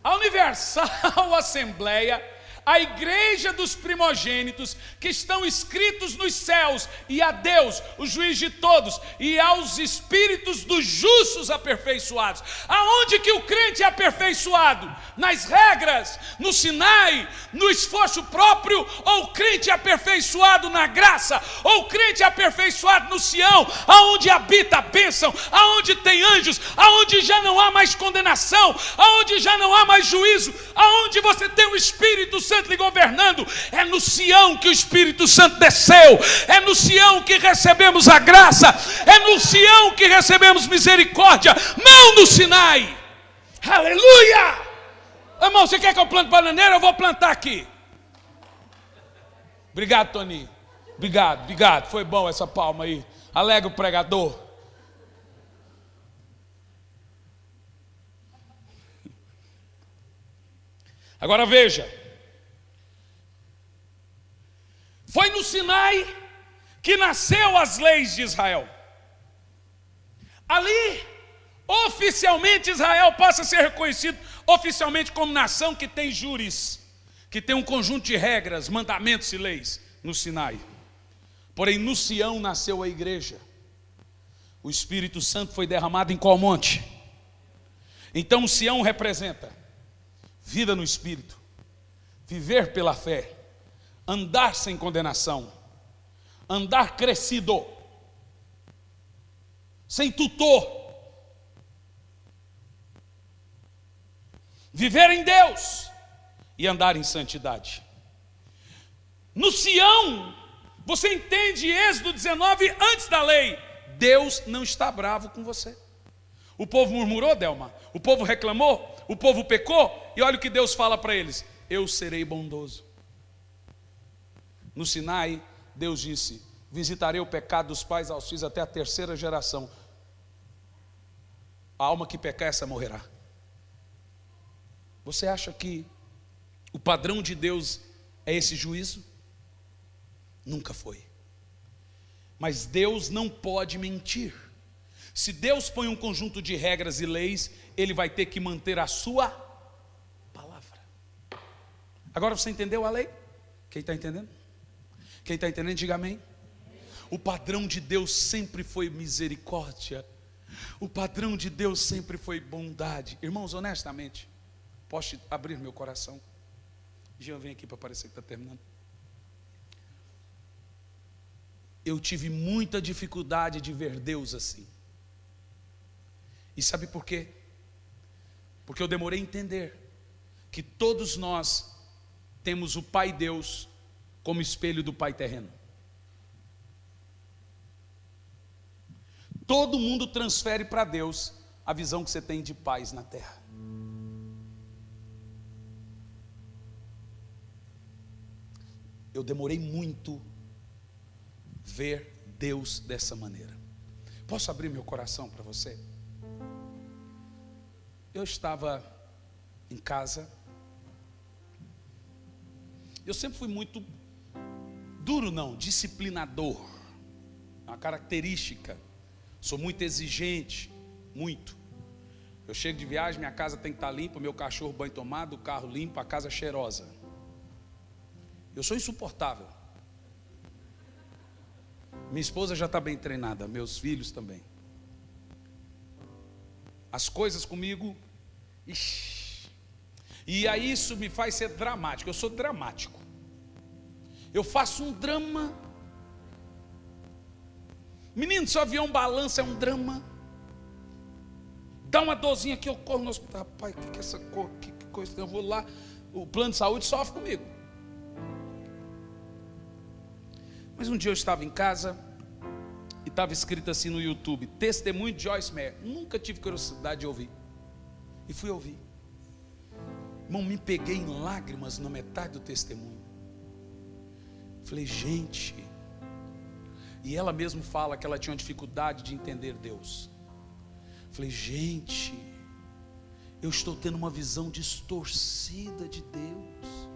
A Universal Assembleia, a igreja dos primogênitos que estão escritos nos céus, e a Deus, o juiz de todos, e aos espíritos dos justos aperfeiçoados. Aonde que o crente é aperfeiçoado? Nas regras, no Sinai, no esforço próprio, ou o crente é aperfeiçoado na graça, ou o crente é aperfeiçoado no Sião, aonde habita a bênção, aonde tem anjos, aonde já não há mais condenação, aonde já não há mais juízo, aonde você tem o Espírito Santo lhe governando. É no Sião que o Espírito Santo desceu, é no Sião que recebemos a graça, é no Sião que recebemos misericórdia, não no Sinai. Aleluia! Irmão, você quer que eu plante bananeira? Eu vou plantar aqui. Obrigado, Toninho. Obrigado. Foi bom essa palma aí. Alega o pregador. Agora veja. Foi no Sinai que nasceu as leis de Israel. Ali, oficialmente, Israel passa a ser reconhecido oficialmente como nação que tem júris, que tem um conjunto de regras, mandamentos e leis no Sinai. Porém, no Sião nasceu a igreja. O Espírito Santo foi derramado em qual monte? Então o Sião representa vida no Espírito, viver pela fé, andar sem condenação, andar crescido, sem tutor, viver em Deus e andar em santidade. No Sião, você entende Êxodo 19 antes da lei. Deus não está bravo com você. O povo murmurou, Delma, o povo reclamou, o povo pecou, e olha o que Deus fala para eles: eu serei bondoso. No Sinai, Deus disse: visitarei o pecado dos pais aos filhos até a 3ª geração. A alma que pecar, essa morrerá. Você acha que o padrão de Deus é esse juízo? Nunca foi. Mas Deus não pode mentir. Se Deus põe um conjunto de regras e leis, Ele vai ter que manter a sua palavra. Agora você entendeu a lei? Quem está entendendo? Quem está entendendo, diga amém. O padrão de Deus sempre foi misericórdia. O padrão de Deus sempre foi bondade. Irmãos, honestamente, posso abrir meu coração? Jean, vem aqui para parecer que está terminando. Eu tive muita dificuldade de ver Deus assim. E sabe por quê? Porque eu demorei a entender que todos nós temos o Pai Deus como espelho do Pai terreno. Todo mundo transfere para Deus a visão que você tem de paz na terra. Eu demorei muito ver Deus dessa maneira. Posso abrir meu coração para você? Eu estava em casa. Eu sempre fui muito duro, não, disciplinador. É uma característica. Sou muito exigente, muito. Eu chego de viagem, minha casa tem que estar limpa, meu cachorro banho tomado, o carro limpo, a casa cheirosa. Eu sou insuportável. Minha esposa já está bem treinada, meus filhos também. As coisas comigo, ixi. E aí isso me faz ser dramático. Eu sou dramático. Eu faço um drama. Menino, se o avião balança é um drama. Dá uma dorzinha aqui, eu corro no hospital. Rapaz, que é essa cor? Que coisa? Eu vou lá. O plano de saúde sofre comigo. Mas um dia eu estava em casa e estava escrito assim no YouTube: testemunho de Joyce Meyer. Nunca tive curiosidade de ouvir. E fui ouvir. Irmão, me peguei em lágrimas na metade do testemunho. Falei, gente. E ela mesma fala que ela tinha uma dificuldade de entender Deus. Falei, gente, eu estou tendo uma visão distorcida de Deus.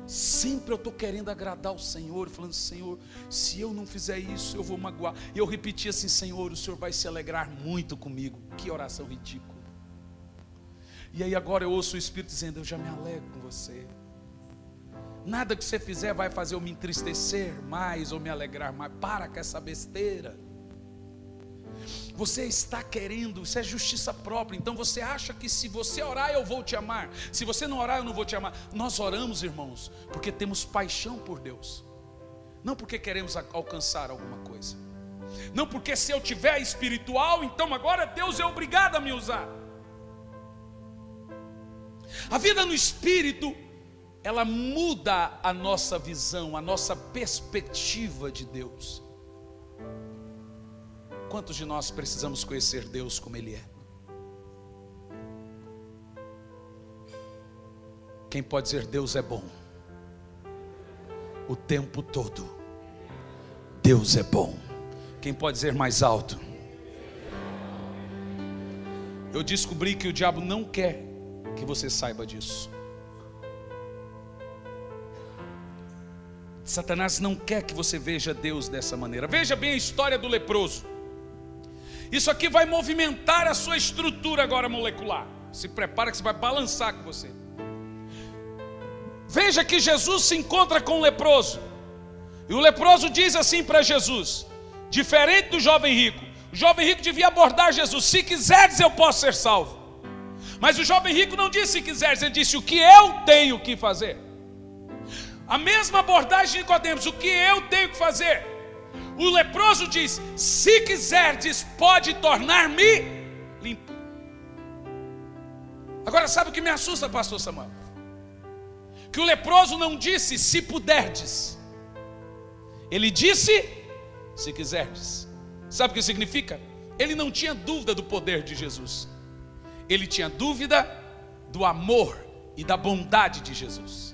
Sempre eu estou querendo agradar o Senhor, falando, Senhor, se eu não fizer isso, eu vou magoar. E eu repeti assim, Senhor, o Senhor vai se alegrar muito comigo. Que oração ridícula. E aí agora eu ouço o Espírito dizendo, eu já me alegro com você. Nada que você fizer vai fazer eu me entristecer mais ou me alegrar mais. Para com essa besteira. Você está querendo, isso é justiça própria. Então você acha que se você orar eu vou te amar, se você não orar eu não vou te amar. Nós oramos, irmãos, porque temos paixão por Deus, não porque queremos alcançar alguma coisa, não porque se eu tiver espiritual, então agora Deus é obrigado a me usar. A vida no Espírito, ela muda a nossa visão, a nossa perspectiva de Deus. Quantos de nós precisamos conhecer Deus como Ele é? Quem pode dizer Deus é bom? O tempo todo. Deus é bom. Quem pode dizer mais alto? Eu descobri que o diabo não quer que você saiba disso. Satanás não quer que você veja Deus dessa maneira. Veja bem a história do leproso. Isso aqui vai movimentar a sua estrutura agora molecular. Se prepara que você vai balançar com você. Veja que Jesus se encontra com o leproso. E o leproso diz assim para Jesus, diferente do jovem rico. O jovem rico devia abordar Jesus: se quiseres eu posso ser salvo. Mas o jovem rico não disse se quiseres, ele disse o que eu tenho que fazer. A mesma abordagem de Nicodemos, o que eu tenho que fazer. O leproso diz, se quiserdes pode tornar-me limpo. Agora sabe o que me assusta, pastor Samuel? Que o leproso não disse se puderdes. Ele disse se quiserdes. Sabe o que significa? Ele não tinha dúvida do poder de Jesus. Ele tinha dúvida do amor e da bondade de Jesus.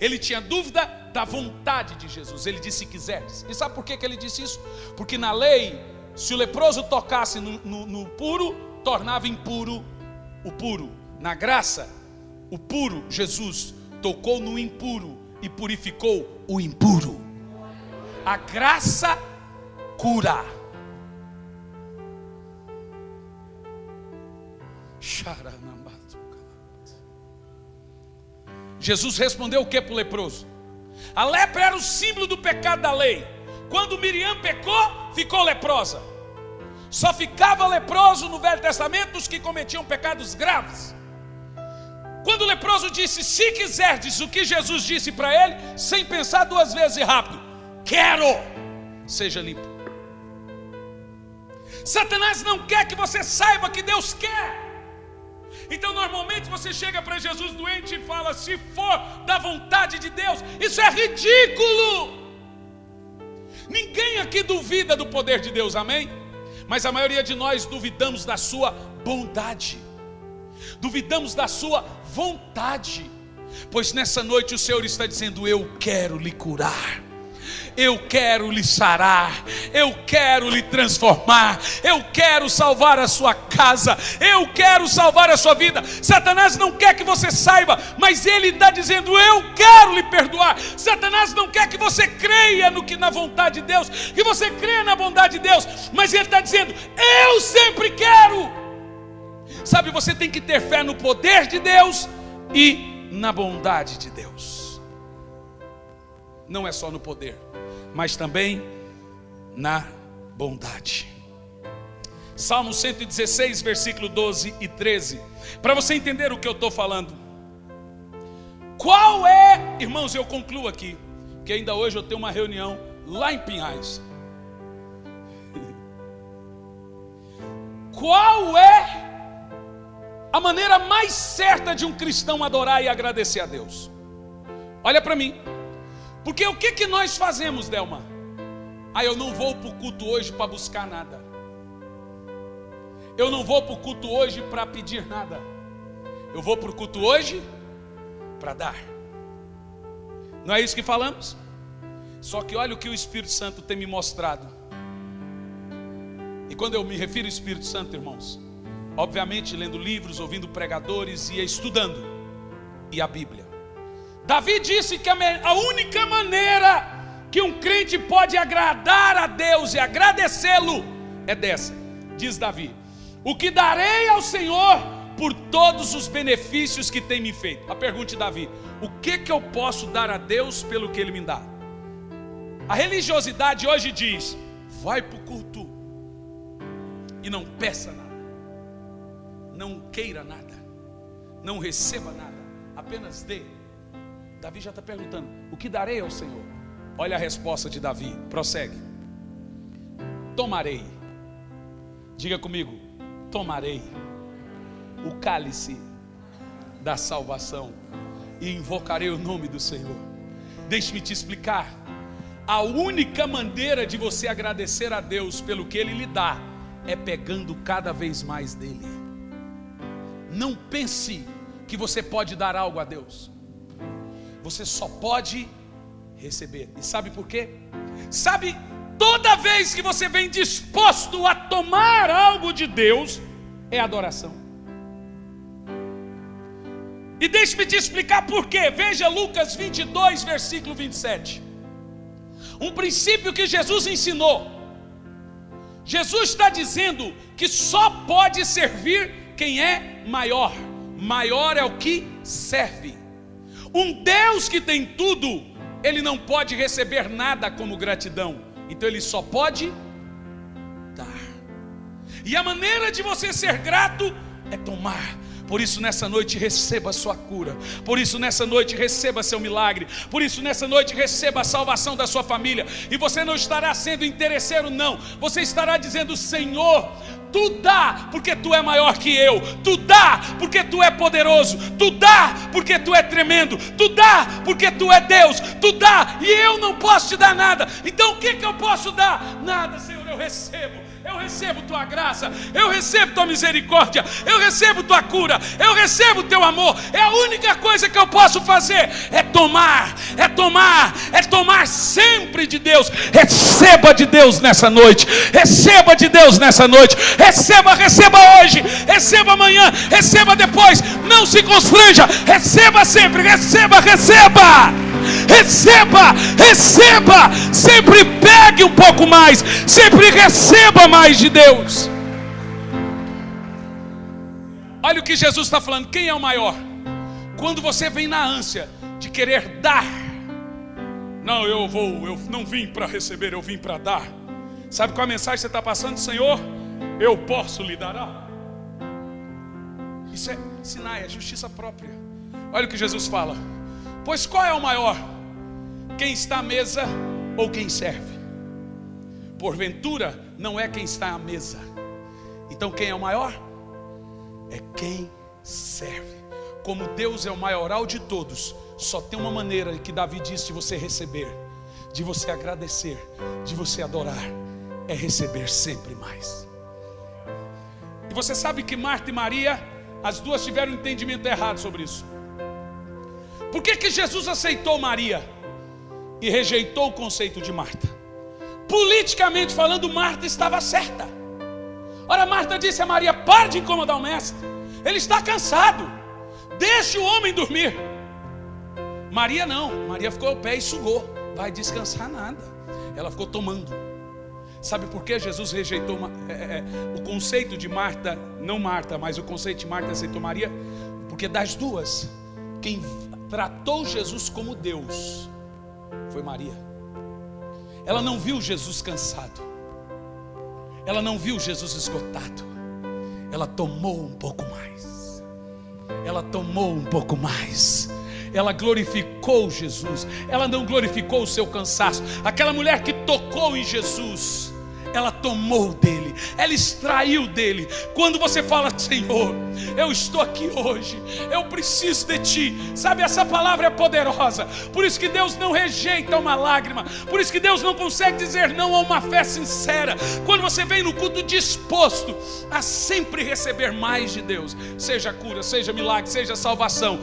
Ele tinha dúvida da vontade de Jesus. Ele disse se quiseres. E sabe por que ele disse isso? Porque na lei, se o leproso tocasse no puro, tornava impuro o puro. Na graça, o puro, Jesus, tocou no impuro e purificou o impuro. A graça cura. Jesus respondeu o que para o leproso? A lepra era o símbolo do pecado da lei. Quando Miriam pecou, ficou leprosa. Só ficava leproso no Velho Testamento os que cometiam pecados graves. Quando o leproso disse, se quiserdes, o que Jesus disse para ele, sem pensar duas vezes e rápido: quero, seja limpo. Satanás não quer que você saiba que Deus quer. Então normalmente você chega para Jesus doente e fala, se for da vontade de Deus. Isso é ridículo. Ninguém aqui duvida do poder de Deus, amém? Mas a maioria de nós duvidamos da sua bondade, duvidamos da sua vontade. Pois nessa noite o Senhor está dizendo, eu quero lhe curar, eu quero lhe sarar, eu quero lhe transformar, eu quero salvar a sua casa, eu quero salvar a sua vida. Satanás não quer que você saiba, mas ele está dizendo, eu quero lhe perdoar. Satanás não quer que você creia na vontade de Deus, que você creia na bondade de Deus, mas ele está dizendo, eu sempre quero. Sabe, você tem que ter fé no poder de Deus e na bondade de Deus. Não é só no poder, mas também na bondade. Salmo 116, versículo 12 e 13. Para você entender o que eu estou falando. Qual é, irmãos, eu concluo aqui, que ainda hoje eu tenho uma reunião lá em Pinhais. Qual é a maneira mais certa de um cristão adorar e agradecer a Deus? Olha para mim. Porque o que nós fazemos, Delma? Eu não vou para o culto hoje para buscar nada. Eu não vou para o culto hoje para pedir nada. Eu vou para o culto hoje para dar. Não é isso que falamos? Só que olha o que o Espírito Santo tem me mostrado. E quando eu me refiro ao Espírito Santo, irmãos, obviamente lendo livros, ouvindo pregadores e estudando, e a Bíblia. Davi disse que a única maneira que um crente pode agradar a Deus e agradecê-lo é dessa. Diz Davi, o que darei ao Senhor por todos os benefícios que tem me feito. A pergunta de Davi, o que eu posso dar a Deus pelo que Ele me dá? A religiosidade hoje diz, vai para o culto e não peça nada, não queira nada, não receba nada, apenas dê. Davi já está perguntando, o que darei ao Senhor? Olha a resposta de Davi, prossegue. Tomarei, diga comigo, tomarei o cálice da salvação e invocarei o nome do Senhor. Deixe-me te explicar, a única maneira de você agradecer a Deus pelo que Ele lhe dá, é pegando cada vez mais dEle. Não pense que você pode dar algo a Deus. Você só pode receber. E sabe por quê? Sabe, toda vez que você vem disposto a tomar algo de Deus, é adoração. E deixe-me te explicar por quê. Veja Lucas 22, versículo 27. Um princípio que Jesus ensinou. Jesus está dizendo que só pode servir quem é maior. Maior é o que serve. Um Deus que tem tudo, Ele não pode receber nada como gratidão. Então Ele só pode dar. E a maneira de você ser grato é tomar. Por isso nessa noite receba a sua cura. Por isso nessa noite receba seu milagre. Por isso nessa noite receba a salvação da sua família. E você não estará sendo interesseiro, não. Você estará dizendo, Senhor, Tu dá porque Tu é maior que eu. Tu dá porque Tu é poderoso. Tu dá porque Tu é tremendo. Tu dá porque Tu é Deus. Tu dá e eu não posso te dar nada. Então o que eu posso dar? Nada, Senhor, eu recebo. Eu recebo Tua graça, eu recebo Tua misericórdia, eu recebo Tua cura, eu recebo Teu amor. É a única coisa que eu posso fazer, é tomar sempre de Deus. Receba de Deus nessa noite, receba de Deus nessa noite, receba hoje, receba amanhã, receba depois, não se constranja, receba sempre, receba, sempre pegue um pouco mais, sempre receba mais de Deus. Olha o que Jesus está falando, quem é o maior? Quando você vem na ânsia de querer dar, não, eu não vim para receber, eu vim para dar. Sabe qual a mensagem que você está passando? Senhor, eu posso lhe dar. Isso é Sinai, é justiça própria. Olha o que Jesus fala: pois qual é o maior? Quem está à mesa ou quem serve? Porventura não é quem está à mesa. Então quem é o maior? É quem serve. Como Deus é o maioral de todos, só tem uma maneira que Davi disse de você receber, de você agradecer, de você adorar, é receber sempre mais. E você sabe que Marta e Maria, as duas tiveram um entendimento errado sobre isso. Por que Jesus aceitou Maria e rejeitou o conceito de Marta? Politicamente falando, Marta estava certa. Ora, Marta disse a Maria: pare de incomodar o mestre, ele está cansado, deixe o homem dormir. Maria não, Maria ficou ao pé e sugou. Vai descansar nada, ela ficou tomando. Sabe por que Jesus rejeitou o conceito de Marta? Não Marta, mas o conceito de Marta aceitou Maria? Porque das duas, quem tratou Jesus como Deus foi Maria. Ela não viu Jesus cansado, ela não viu Jesus esgotado. Ela tomou um pouco mais, ela tomou um pouco mais. Ela glorificou Jesus, ela não glorificou o seu cansaço. Aquela mulher que tocou em Jesus, ela tomou dele, ela extraiu dele. Quando você fala: Senhor, eu estou aqui hoje, eu preciso de ti. Sabe, essa palavra é poderosa. Por isso que Deus não rejeita uma lágrima, por isso que Deus não consegue dizer não a uma fé sincera. Quando você vem no culto disposto a sempre receber mais de Deus, seja cura, seja milagre, seja salvação,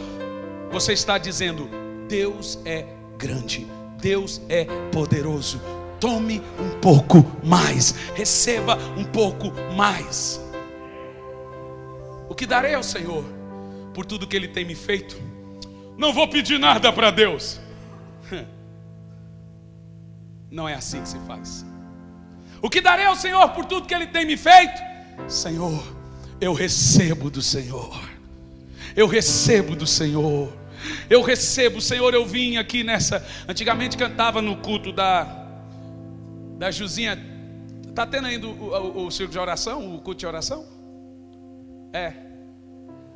você está dizendo: Deus é grande, Deus é poderoso. Tome um pouco mais, receba um pouco mais. O que darei ao Senhor por tudo que Ele tem me feito? Não vou pedir nada para Deus. Não é assim que se faz. O que darei ao Senhor por tudo que Ele tem me feito? Senhor, eu recebo do Senhor. Eu recebo do Senhor. Eu recebo, Senhor. Eu vim aqui nessa. Antigamente cantava no culto da Juzinha. Está tendo ainda o circo de oração, o culto de oração? É.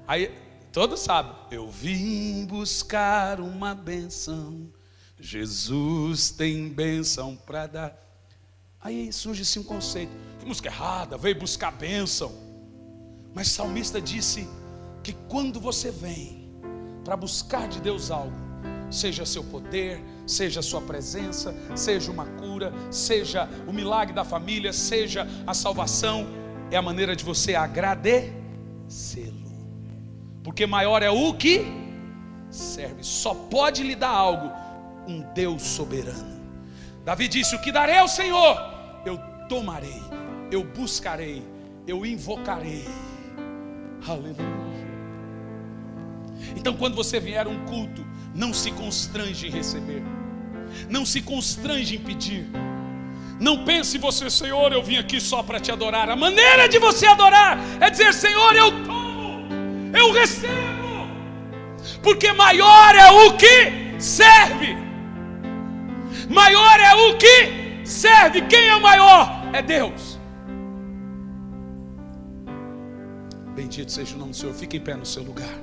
Aí todos sabem: eu vim buscar uma bênção, Jesus tem bênção para dar. Aí surge assim um conceito: que música errada, veio buscar bênção. Mas o salmista disse que quando você vem para buscar de Deus algo, seja seu poder, seja a sua presença, seja uma cura, seja o milagre da família, seja a salvação, é a maneira de você agradecê-lo. Porque maior é o que serve. Só pode lhe dar algo um Deus soberano. Davi disse: o que darei ao Senhor? Eu tomarei, eu buscarei, eu invocarei. Aleluia. Então quando você vier a um culto, não se constrange em receber, não se constrange em pedir. Não pense você: Senhor, eu vim aqui só para te adorar. A maneira de você adorar é dizer: Senhor, eu tomo, eu recebo. Porque maior é o que serve. Maior é o que serve. Quem é o maior? É Deus. Bendito seja o nome do Senhor. Fique em pé no seu lugar.